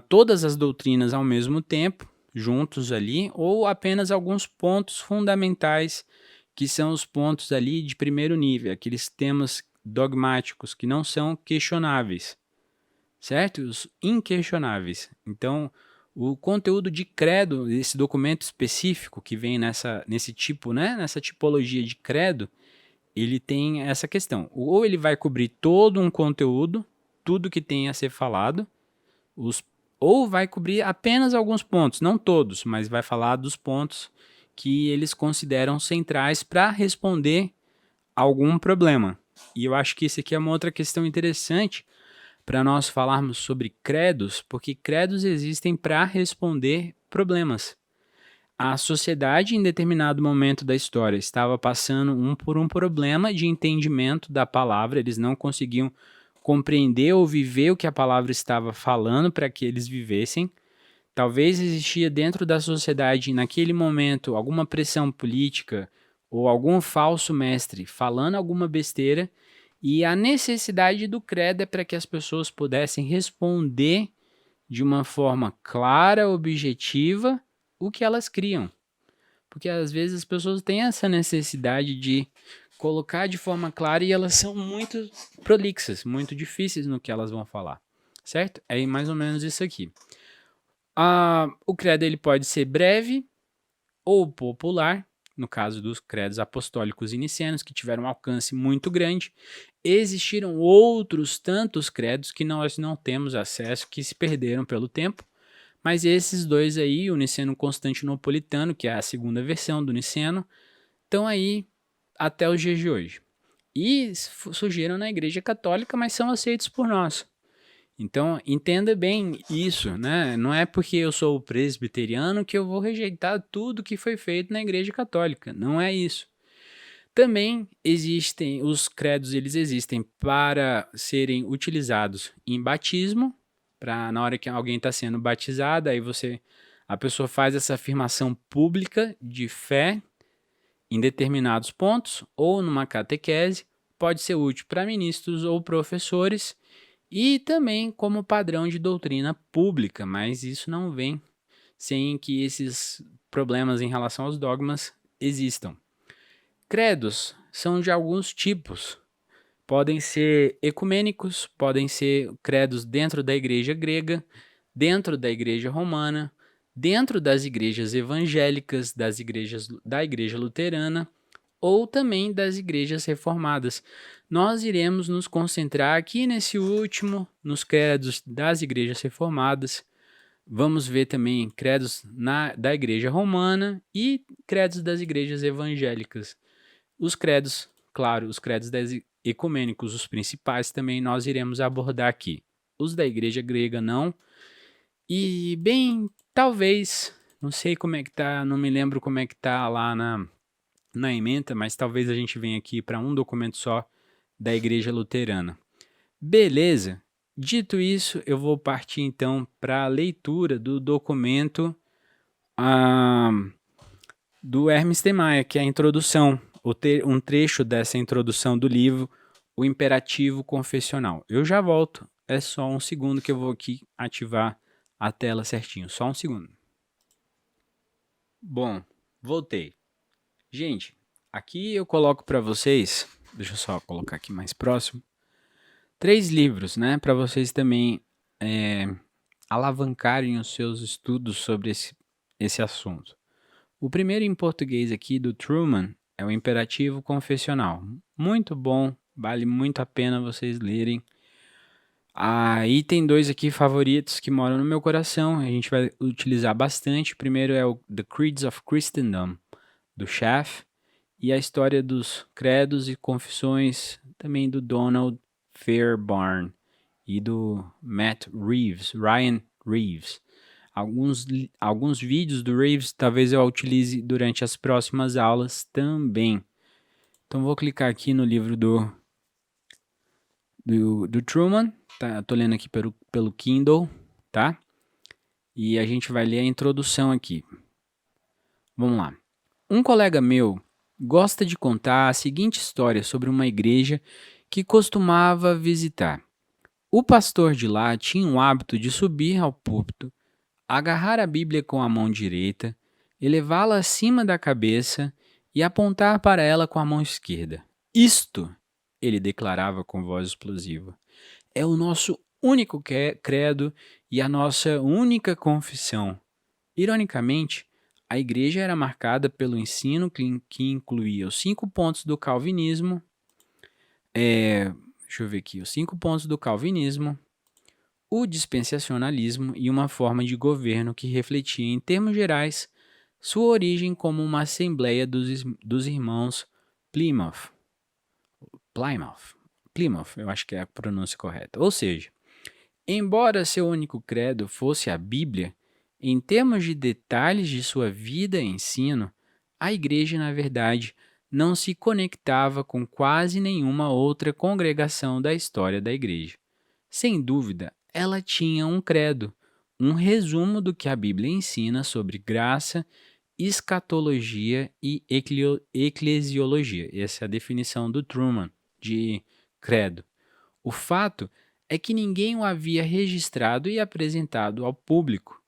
todas as doutrinas ao mesmo tempo, juntos ali, ou apenas alguns pontos fundamentais, que são os pontos ali de primeiro nível, aqueles temas dogmáticos que não são questionáveis, certo? Os inquestionáveis. Então, o conteúdo de credo, esse documento específico que vem nesse tipo, né, nessa tipologia de credo, ele tem essa questão. Ou ele vai cobrir todo um conteúdo, tudo que tem a ser falado, ou vai cobrir apenas alguns pontos, não todos, mas vai falar dos pontos que eles consideram centrais para responder algum problema. E eu acho que isso aqui é uma outra questão interessante para nós falarmos sobre credos, porque credos existem para responder problemas. A sociedade, em determinado momento da história, estava passando por um problema de entendimento da palavra, eles não conseguiam compreender ou viver o que a palavra estava falando para que eles vivessem. Talvez existia dentro da sociedade, naquele momento, alguma pressão política ou algum falso mestre falando alguma besteira, e a necessidade do credo é para que as pessoas pudessem responder de uma forma clara, objetiva, o que elas criam. Porque às vezes as pessoas têm essa necessidade de colocar de forma clara e elas são muito prolixas, muito difíceis no que elas vão falar, certo? É mais ou menos isso aqui. O credo ele pode ser breve ou popular, no caso dos credos apostólicos e nicênicos, que tiveram um alcance muito grande. Existiram outros tantos credos que nós não temos acesso, que se perderam pelo tempo, mas esses dois aí, o niceno constantinopolitano, que é a segunda versão do niceno, estão aí até os dias de hoje. e surgiram na Igreja Católica, mas são aceitos por nós. Então, entenda bem isso, né? Não é porque eu sou presbiteriano que eu vou rejeitar tudo que foi feito na Igreja Católica. Não é isso. Também existem, os credos, eles existem para serem utilizados em batismo, para na hora que alguém está sendo batizado, aí a pessoa faz essa afirmação pública de fé em determinados pontos, ou numa catequese, pode ser útil para ministros ou professores, e também como padrão de doutrina pública, mas isso não vem sem que esses problemas em relação aos dogmas existam. Credos são de alguns tipos. Podem ser ecumênicos, podem ser credos dentro da igreja grega, dentro da igreja romana, dentro das igrejas evangélicas, da igreja luterana ou também das igrejas reformadas. Nós iremos nos concentrar aqui nesse último, nos credos das igrejas reformadas. Vamos ver também credos da igreja romana e credos das igrejas evangélicas. Os credos, claro, os credos ecumênicos, os principais, também nós iremos abordar aqui. Os da igreja grega não. E, bem, talvez, não sei como é que tá, não me lembro como é que tá lá na ementa, mas talvez a gente venha aqui para um documento só da igreja luterana. Beleza? Dito isso, eu vou partir então para a leitura do documento do Hermes de Maia, que é a introdução, um trecho dessa introdução do livro, O Imperativo Confessional. Eu já volto, é só um segundo que eu vou aqui ativar a tela certinho, só um segundo. Bom, voltei. Gente, aqui eu coloco para vocês, deixa eu só colocar aqui mais próximo, 3 livros, né, para vocês também alavancarem os seus estudos sobre esse assunto. O primeiro em português aqui, do Truman, é o Imperativo Confessional. Muito bom, vale muito a pena vocês lerem. Aí tem 2 aqui favoritos que moram no meu coração, a gente vai utilizar bastante. O primeiro é o The Creeds of Christendom, do Schaff, e a história dos credos e confissões, também do Donald Fairbairn e do Ryan Reeves. Alguns vídeos do Reeves talvez eu utilize durante as próximas aulas também. Então vou clicar aqui no livro do Truman, tá? Tô lendo aqui pelo Kindle, tá? E a gente vai ler a introdução aqui. Vamos lá. Um colega meu gosta de contar a seguinte história sobre uma igreja que costumava visitar. O pastor de lá tinha o hábito de subir ao púlpito, agarrar a Bíblia com a mão direita, elevá-la acima da cabeça e apontar para ela com a mão esquerda. Isto, ele declarava com voz explosiva, é o nosso único credo e a nossa única confissão. Ironicamente, a igreja era marcada pelo ensino que incluía os 5 pontos do calvinismo. Deixa eu ver aqui, os 5 pontos do calvinismo, o dispensacionalismo e uma forma de governo que refletia, em termos gerais, sua origem como uma assembleia dos irmãos Plymouth, eu acho que é a pronúncia correta. Ou seja, embora seu único credo fosse a Bíblia, em termos de detalhes de sua vida e ensino, a igreja, na verdade, não se conectava com quase nenhuma outra congregação da história da igreja. Sem dúvida, ela tinha um credo, um resumo do que a Bíblia ensina sobre graça, escatologia e eclesiologia. Essa é a definição do Truman de credo. O fato é que ninguém o havia registrado e apresentado ao público.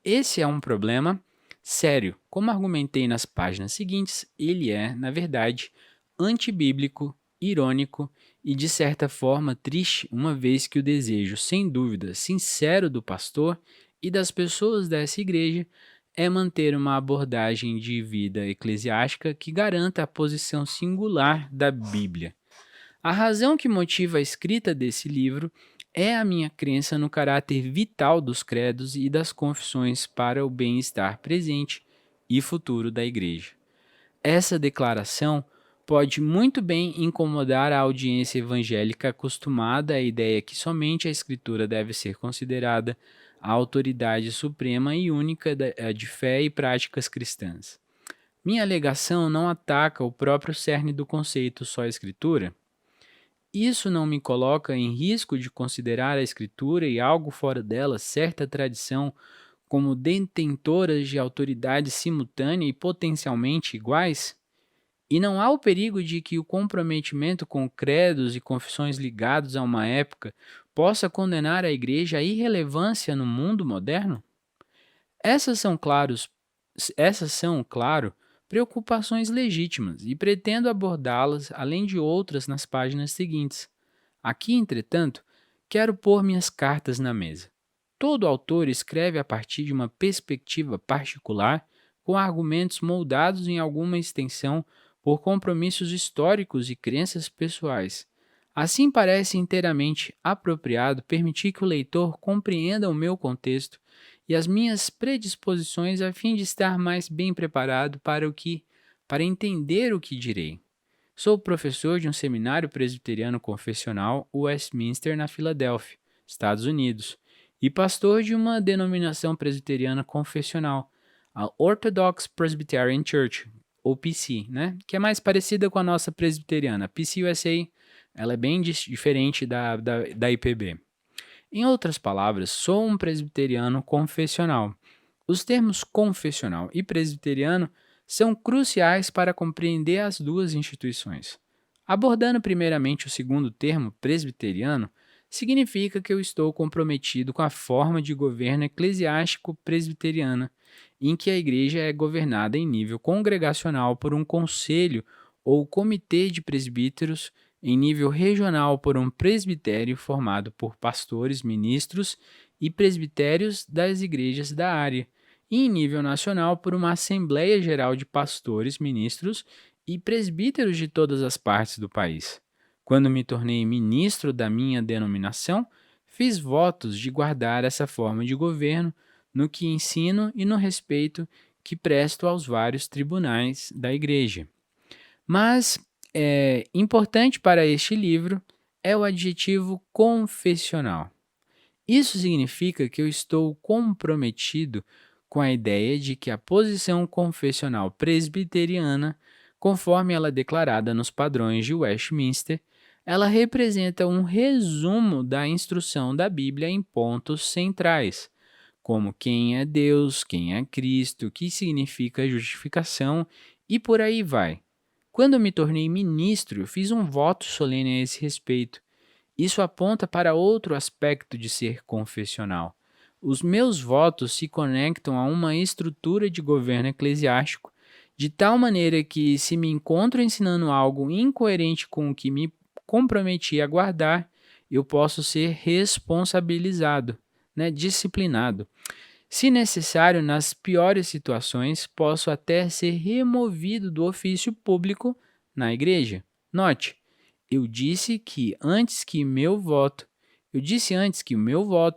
Esse é um problema sério. Como argumentei nas páginas seguintes, ele é, na verdade, antibíblico, irônico e, de certa forma, triste, uma vez que o desejo, sem dúvida, sincero do pastor e das pessoas dessa igreja é manter uma abordagem de vida eclesiástica que garanta a posição singular da Bíblia. A razão que motiva a escrita desse livro é a minha crença no caráter vital dos credos e das confissões para o bem-estar presente e futuro da Igreja. Essa declaração pode muito bem incomodar a audiência evangélica acostumada à ideia que somente a Escritura deve ser considerada a autoridade suprema e única de fé e práticas cristãs. Minha alegação não ataca o próprio cerne do conceito só Escritura. Isso não me coloca em risco de considerar a Escritura e algo fora dela, certa tradição, como detentoras de autoridade simultânea e potencialmente iguais? E não há o perigo de que o comprometimento com credos e confissões ligados a uma época possa condenar a Igreja à irrelevância no mundo moderno? Essas são, claro, preocupações legítimas e pretendo abordá-las, além de outras, nas páginas seguintes. Aqui, entretanto, quero pôr minhas cartas na mesa. Todo autor escreve a partir de uma perspectiva particular, com argumentos moldados em alguma extensão por compromissos históricos e crenças pessoais. Assim, parece inteiramente apropriado permitir que o leitor compreenda o meu contexto e as minhas predisposições a fim de estar mais bem preparado para entender o que direi. Sou professor de um seminário presbiteriano confessional Westminster na Filadélfia, Estados Unidos, e pastor de uma denominação presbiteriana confessional, a Orthodox Presbyterian Church, ou PC, né? Que é mais parecida com a nossa presbiteriana. A PCUSA, ela é bem diferente da IPB. Em outras palavras, sou um presbiteriano confessional. Os termos confessional e presbiteriano são cruciais para compreender as duas instituições. Abordando primeiramente o segundo termo, presbiteriano, significa que eu estou comprometido com a forma de governo eclesiástico presbiteriana, em que a igreja é governada em nível congregacional por um conselho ou comitê de presbíteros, em nível regional por um presbitério formado por pastores, ministros e presbitérios das igrejas da área, e em nível nacional por uma Assembleia Geral de Pastores, Ministros e Presbíteros de todas as partes do país. Quando me tornei ministro da minha denominação, fiz votos de guardar essa forma de governo no que ensino e no respeito que presto aos vários tribunais da Igreja. Mas importante para este livro é o adjetivo confessional. Isso significa que eu estou comprometido com a ideia de que a posição confessional presbiteriana, conforme ela é declarada nos padrões de Westminster, ela representa um resumo da instrução da Bíblia em pontos centrais, como quem é Deus, quem é Cristo, o que significa justificação e por aí vai. Quando eu me tornei ministro, eu fiz um voto solene a esse respeito. Isso aponta para outro aspecto de ser confessional. Os meus votos se conectam a uma estrutura de governo eclesiástico, de tal maneira que, se me encontro ensinando algo incoerente com o que me comprometi a guardar, eu posso ser responsabilizado, disciplinado. Se necessário, nas piores situações, posso até ser removido do ofício público na igreja. Note, eu disse antes que o meu voto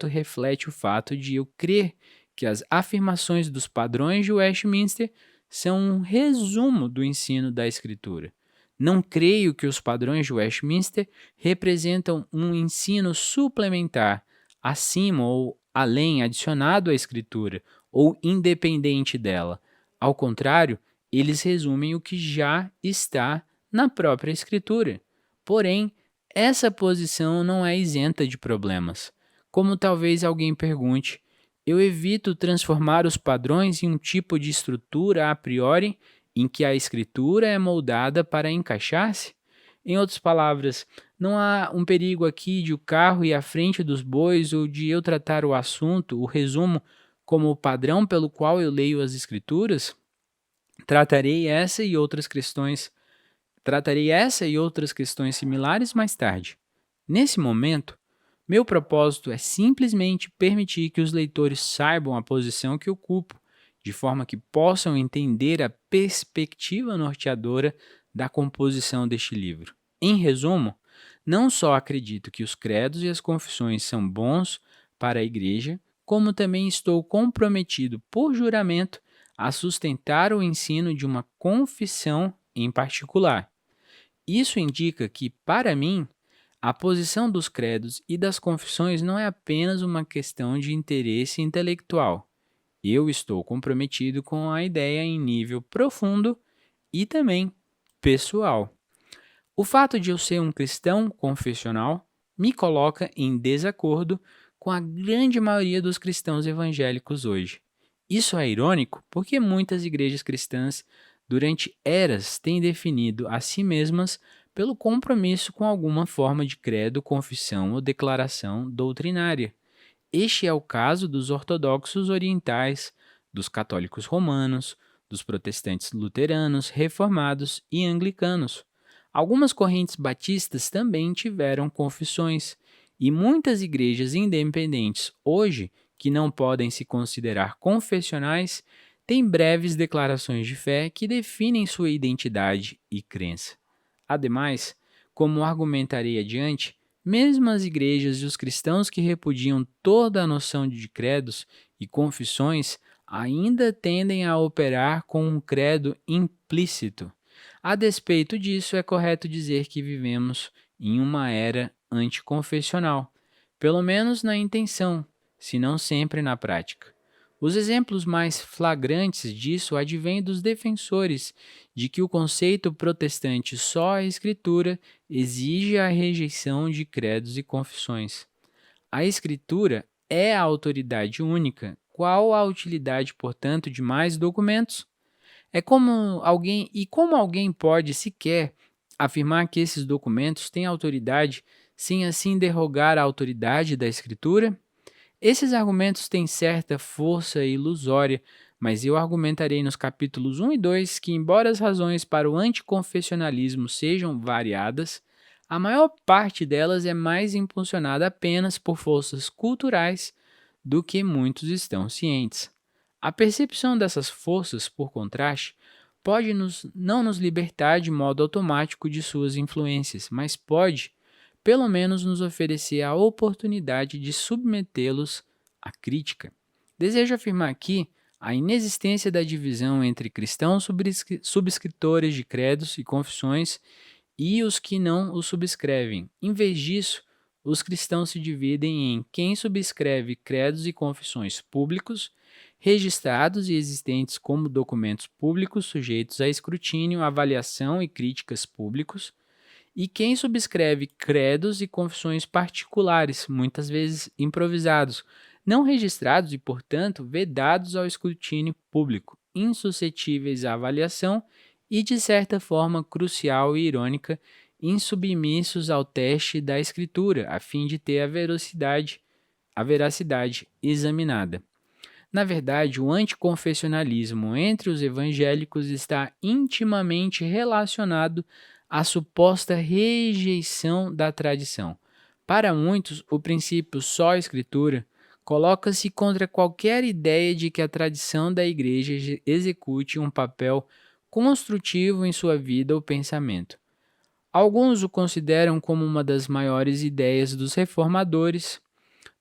reflete o fato de eu crer que as afirmações dos padrões de Westminster são um resumo do ensino da Escritura. Não creio que os padrões de Westminster representam um ensino suplementar, acima ou além, adicionado à Escritura, ou independente dela. Ao contrário, eles resumem o que já está na própria Escritura. Porém, essa posição não é isenta de problemas. Como talvez alguém pergunte, eu evito transformar os padrões em um tipo de estrutura a priori em que a escritura é moldada para encaixar-se? Em outras palavras, não há um perigo aqui de o carro ir à frente dos bois ou de eu tratar o assunto, o resumo, como o padrão pelo qual eu leio as escrituras? Tratarei essa e outras questões similares mais tarde. Nesse momento, meu propósito é simplesmente permitir que os leitores saibam a posição que ocupo, de forma que possam entender a perspectiva norteadora da composição deste livro. Em resumo, não só acredito que os credos e as confissões são bons para a Igreja, como também estou comprometido por juramento a sustentar o ensino de uma confissão em particular. Isso indica que, para mim, a posição dos credos e das confissões não é apenas uma questão de interesse intelectual. Eu estou comprometido com a ideia em nível profundo e também pessoal. O fato de eu ser um cristão confessional me coloca em desacordo com a grande maioria dos cristãos evangélicos hoje. Isso é irônico porque muitas igrejas cristãs, durante eras, têm definido a si mesmas pelo compromisso com alguma forma de credo, confissão ou declaração doutrinária. Este é o caso dos ortodoxos orientais, dos católicos romanos, dos protestantes luteranos, reformados e anglicanos. Algumas correntes batistas também tiveram confissões, e muitas igrejas independentes hoje, que não podem se considerar confessionais, têm breves declarações de fé que definem sua identidade e crença. Ademais, como argumentarei adiante, mesmo as igrejas e os cristãos que repudiam toda a noção de credos e confissões ainda tendem a operar com um credo implícito. A despeito disso, é correto dizer que vivemos em uma era anticonfessional, pelo menos na intenção, se não sempre na prática. Os exemplos mais flagrantes disso advêm dos defensores de que o conceito protestante só a Escritura exige a rejeição de credos e confissões. A Escritura é a autoridade única. Qual a utilidade, portanto, de mais documentos? Como alguém pode sequer afirmar que esses documentos têm autoridade sem assim derrogar a autoridade da Escritura? Esses argumentos têm certa força ilusória, mas eu argumentarei nos capítulos 1 e 2 que, embora as razões para o anticonfessionalismo sejam variadas, a maior parte delas é mais impulsionada apenas por forças culturais do que muitos estão cientes. A percepção dessas forças, por contraste, pode não nos libertar de modo automático de suas influências, mas pode, pelo menos, nos oferecer a oportunidade de submetê-los à crítica. Desejo afirmar aqui a inexistência da divisão entre cristãos subscritores de credos e confissões e os que não os subscrevem. Em vez disso, os cristãos se dividem em quem subscreve credos e confissões públicos, registrados e existentes como documentos públicos sujeitos a escrutínio, avaliação e críticas públicos, e quem subscreve credos e confissões particulares, muitas vezes improvisados, não registrados e, portanto, vedados ao escrutínio público, insuscetíveis à avaliação e, de certa forma crucial e irônica, insubmissos ao teste da Escritura, a fim de ter a veracidade examinada. Na verdade, o anticonfessionalismo entre os evangélicos está intimamente relacionado à suposta rejeição da tradição. Para muitos, o princípio só Escritura coloca-se contra qualquer ideia de que a tradição da Igreja execute um papel construtivo em sua vida ou pensamento. Alguns o consideram como uma das maiores ideias dos reformadores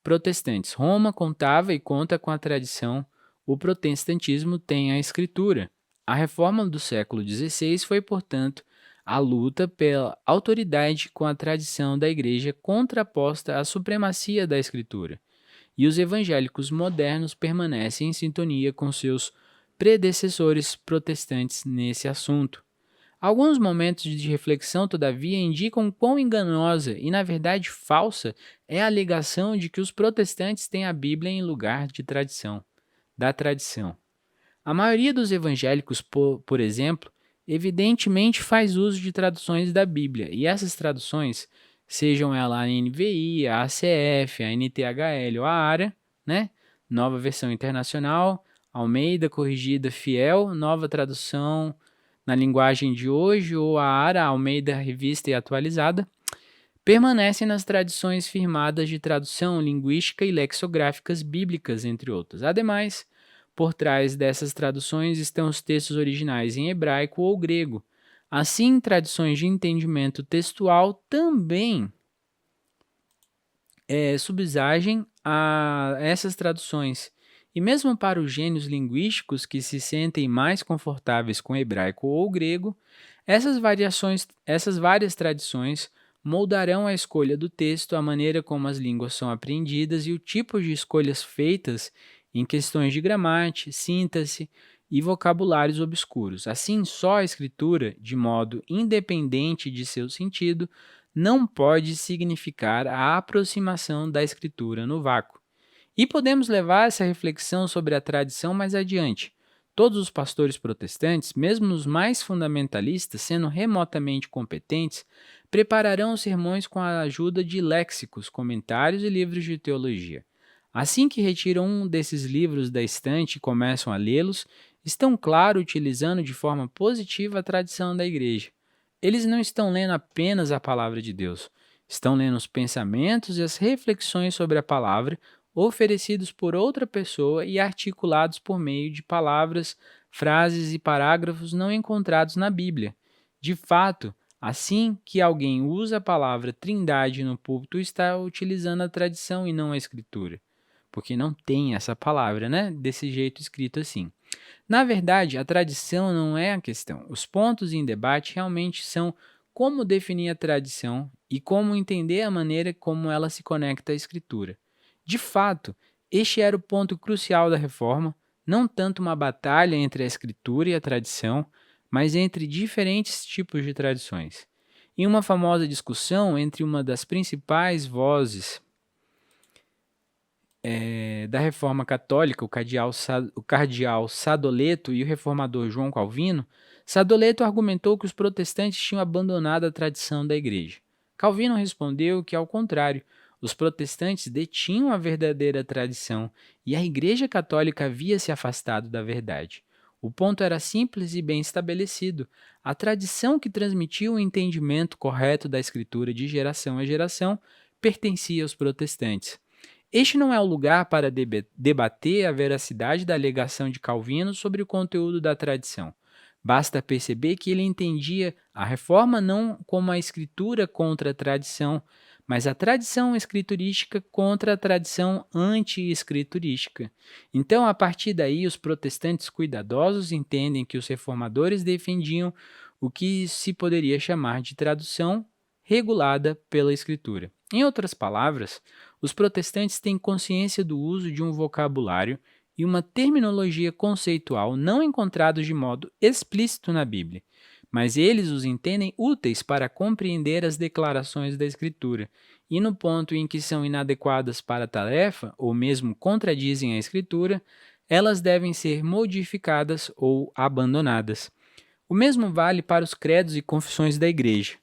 protestantes. Roma contava e conta com a tradição, o protestantismo tem a Escritura. A reforma do século XVI foi, portanto, a luta pela autoridade com a tradição da Igreja contraposta à supremacia da Escritura. E os evangélicos modernos permanecem em sintonia com seus predecessores protestantes nesse assunto. Alguns momentos de reflexão, todavia, indicam quão enganosa e, na verdade, falsa é a alegação de que os protestantes têm a Bíblia em lugar de da tradição. A maioria dos evangélicos, por exemplo, evidentemente faz uso de traduções da Bíblia, e essas traduções, sejam elas a NVI, a ACF, a NTHL ou a ARA, né? Nova Versão Internacional, Almeida Corrigida Fiel, Nova Tradução na linguagem de hoje, ou a ARA, Almeida Revista e Atualizada, permanecem nas tradições firmadas de tradução linguística e lexicográficas bíblicas, entre outras. Ademais, por trás dessas traduções estão os textos originais em hebraico ou grego. Assim, tradições de entendimento textual também subjagem a essas traduções. E mesmo para os gênios linguísticos que se sentem mais confortáveis com o hebraico ou o grego, essas várias tradições moldarão a escolha do texto, a maneira como as línguas são apreendidas e o tipo de escolhas feitas em questões de gramática, síntese e vocabulários obscuros. Assim, só a escritura, de modo independente de seu sentido, não pode significar a aproximação da escritura no vácuo. E podemos levar essa reflexão sobre a tradição mais adiante. Todos os pastores protestantes, mesmo os mais fundamentalistas, sendo remotamente competentes, prepararão os sermões com a ajuda de léxicos, comentários e livros de teologia. Assim que retiram um desses livros da estante e começam a lê-los, estão, claro, utilizando de forma positiva a tradição da igreja. Eles não estão lendo apenas a palavra de Deus, estão lendo os pensamentos e as reflexões sobre a palavra oferecidos por outra pessoa e articulados por meio de palavras, frases e parágrafos não encontrados na Bíblia. De fato, assim que alguém usa a palavra trindade no púlpito, está utilizando a tradição e não a escritura. Porque não tem essa palavra, né? Desse jeito escrito assim. Na verdade, a tradição não é a questão. Os pontos em debate realmente são como definir a tradição e como entender a maneira como ela se conecta à escritura. De fato, este era o ponto crucial da reforma, não tanto uma batalha entre a escritura e a tradição, mas entre diferentes tipos de tradições. Em uma famosa discussão entre uma das principais vozes da Reforma Católica, o cardeal Sadoleto e o reformador João Calvino, Sadoleto argumentou que os protestantes tinham abandonado a tradição da Igreja. Calvino respondeu que, ao contrário, os protestantes detinham a verdadeira tradição e a Igreja Católica havia se afastado da verdade. O ponto era simples e bem estabelecido. A tradição que transmitia o entendimento correto da Escritura de geração a geração pertencia aos protestantes. Este não é o lugar para debater a veracidade da alegação de Calvino sobre o conteúdo da tradição. Basta perceber que ele entendia a reforma não como a escritura contra a tradição, mas a tradição escriturística contra a tradição anti-escriturística. Então, a partir daí, os protestantes cuidadosos entendem que os reformadores defendiam o que se poderia chamar de tradução regulada pela escritura. Em outras palavras, os protestantes têm consciência do uso de um vocabulário e uma terminologia conceitual não encontrados de modo explícito na Bíblia, mas eles os entendem úteis para compreender as declarações da Escritura, e no ponto em que são inadequadas para a tarefa, ou mesmo contradizem a Escritura, elas devem ser modificadas ou abandonadas. O mesmo vale para os credos e confissões da Igreja,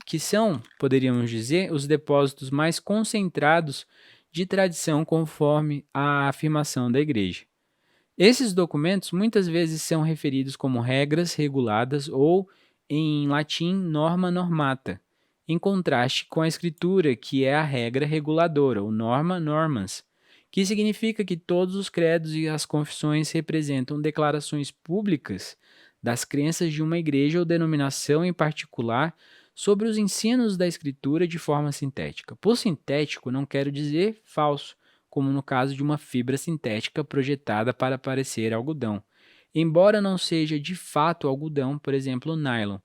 que são, poderíamos dizer, os depósitos mais concentrados de tradição conforme a afirmação da Igreja. Esses documentos muitas vezes são referidos como regras reguladas ou, em latim, norma normata, em contraste com a Escritura, que é a regra reguladora, ou norma normans, que significa que todos os credos e as confissões representam declarações públicas das crenças de uma igreja ou denominação em particular sobre os ensinos da Escritura de forma sintética. Por sintético, não quero dizer falso, como no caso de uma fibra sintética projetada para parecer algodão, embora não seja de fato algodão, por exemplo, nylon.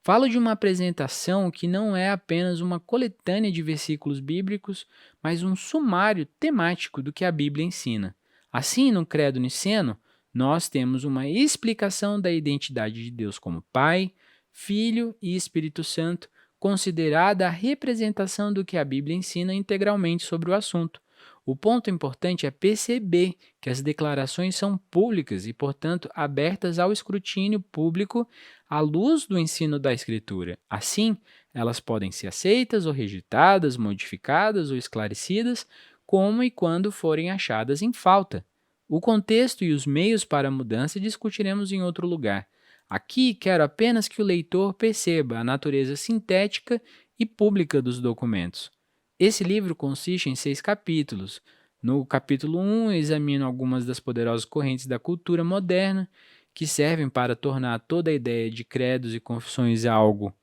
Falo de uma apresentação que não é apenas uma coletânea de versículos bíblicos, mas um sumário temático do que a Bíblia ensina. Assim, no Credo Niceno, nós temos uma explicação da identidade de Deus como Pai, Filho e Espírito Santo, considerada a representação do que a Bíblia ensina integralmente sobre o assunto. O ponto importante é perceber que as declarações são públicas e, portanto, abertas ao escrutínio público à luz do ensino da Escritura. Assim, elas podem ser aceitas ou rejeitadas, modificadas ou esclarecidas, como e quando forem achadas em falta. O contexto e os meios para a mudança discutiremos em outro lugar. Aqui quero apenas que o leitor perceba a natureza sintética e pública dos documentos. Esse livro consiste em 6 capítulos. No capítulo 1, eu examino algumas das poderosas correntes da cultura moderna que servem para tornar toda a ideia de credos e confissões algo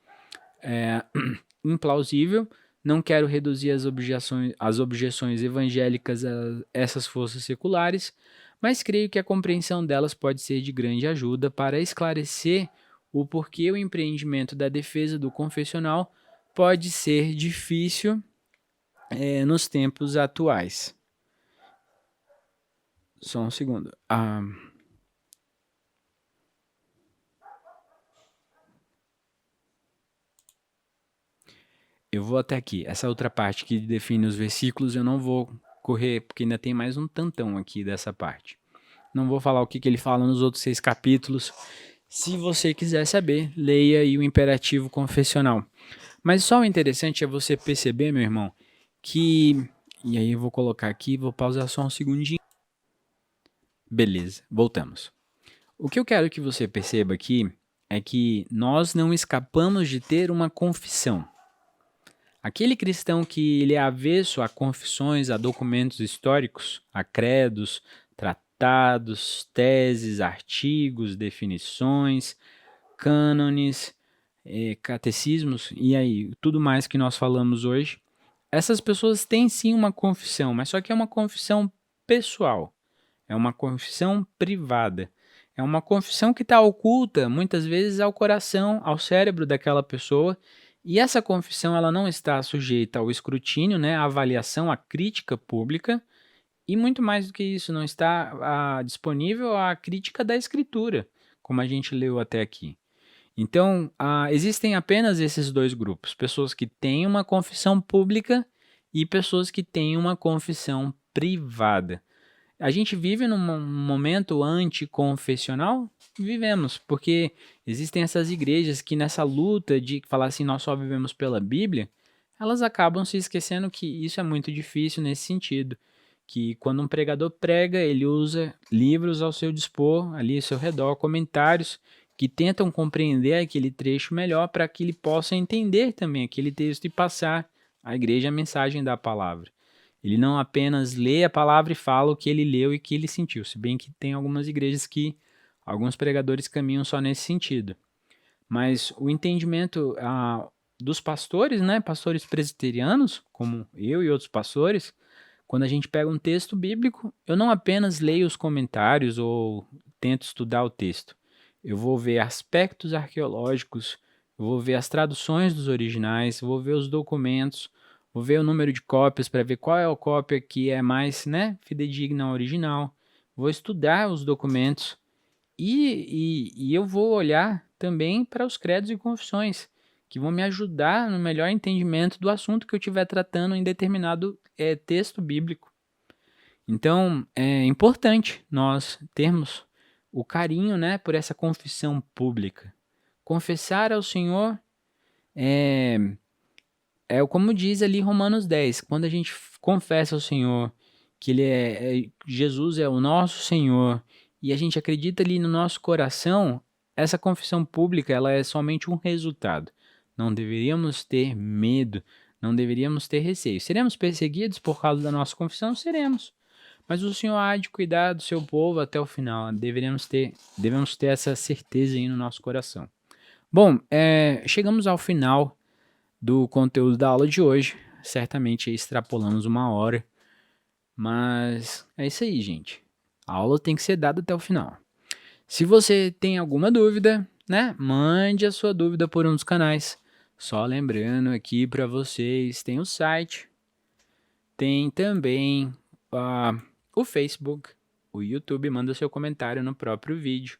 implausível. Não quero reduzir as objeções evangélicas a essas forças seculares, mas creio que a compreensão delas pode ser de grande ajuda para esclarecer o porquê o empreendimento da defesa do confessional pode ser difícil nos tempos atuais. Só um segundo. Eu vou até aqui. Essa outra parte que define os versículos eu não vou correr, porque ainda tem mais um tantão aqui dessa parte. Não vou falar o que ele fala nos outros 6 capítulos. Se você quiser saber, leia aí o imperativo confessional. Mas só o interessante é você perceber, meu irmão, que... E aí eu vou colocar aqui, vou pausar só um segundinho. Beleza, voltamos. O que eu quero que você perceba aqui é que nós não escapamos de ter uma confissão. Aquele cristão que ele é avesso a confissões, a documentos históricos, a credos, tratados, teses, artigos, definições, cânones, catecismos e aí tudo mais que nós falamos hoje, essas pessoas têm sim uma confissão, mas só que é uma confissão pessoal, é uma confissão privada, é uma confissão que está oculta muitas vezes ao coração, ao cérebro daquela pessoa. E essa confissão ela não está sujeita ao escrutínio, né, à avaliação, à crítica pública, e muito mais do que isso, não está disponível à crítica da Escritura, como a gente leu até aqui. Então, existem apenas esses 2 grupos, pessoas que têm uma confissão pública e pessoas que têm uma confissão privada. A gente vive num momento anticonfessional? Vivemos, porque existem essas igrejas que nessa luta de falar assim, nós só vivemos pela Bíblia, elas acabam se esquecendo que isso é muito difícil nesse sentido, que quando um pregador prega, ele usa livros ao seu dispor, ali ao seu redor, comentários que tentam compreender aquele trecho melhor para que ele possa entender também aquele texto e passar à igreja a mensagem da palavra. Ele não apenas lê a palavra e fala o que ele leu e que ele sentiu, se bem que tem algumas igrejas que alguns pregadores caminham só nesse sentido. Mas o entendimento dos pastores, né, pastores presbiterianos, como eu e outros pastores, quando a gente pega um texto bíblico, eu não apenas leio os comentários ou tento estudar o texto. Eu vou ver aspectos arqueológicos, eu vou ver as traduções dos originais, vou ver os documentos, vou ver o número de cópias para ver qual é a cópia que é mais, né, fidedigna ao original. Vou estudar os documentos e eu vou olhar também para os credos e confissões, que vão me ajudar no melhor entendimento do assunto que eu estiver tratando em determinado texto bíblico. Então, é importante nós termos o carinho, né, por essa confissão pública. Confessar ao Senhor é como diz ali Romanos 10, quando a gente confessa ao Senhor que Jesus é o nosso Senhor e a gente acredita ali no nosso coração, essa confissão pública ela é somente um resultado. Não deveríamos ter medo, não deveríamos ter receio. Seremos perseguidos por causa da nossa confissão? Seremos. Mas o Senhor há de cuidar do seu povo até o final. Devemos ter essa certeza aí no nosso coração. Bom, chegamos ao final do conteúdo da aula de hoje. Certamente extrapolamos 1 hora. Mas é isso aí, gente. A aula tem que ser dada até o final. Se você tem alguma dúvida, né, mande a sua dúvida por um dos canais. Só lembrando aqui para vocês, tem o site, tem também o Facebook, o YouTube, manda seu comentário no próprio vídeo.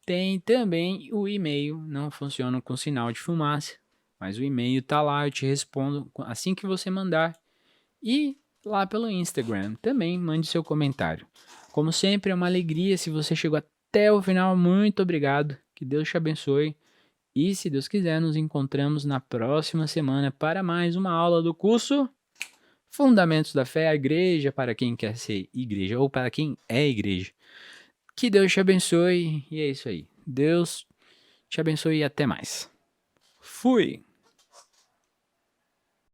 Tem também o e-mail, não funciona com sinal de fumaça, mas o e-mail tá lá, eu te respondo assim que você mandar. E lá pelo Instagram também mande seu comentário. Como sempre, é uma alegria se você chegou até o final, muito obrigado, que Deus te abençoe. E se Deus quiser, nos encontramos na próxima semana para mais uma aula do curso Fundamentos da Fé, a Igreja para quem quer ser igreja ou para quem é igreja. Que Deus te abençoe e é isso aí. Deus te abençoe e até mais. Fui!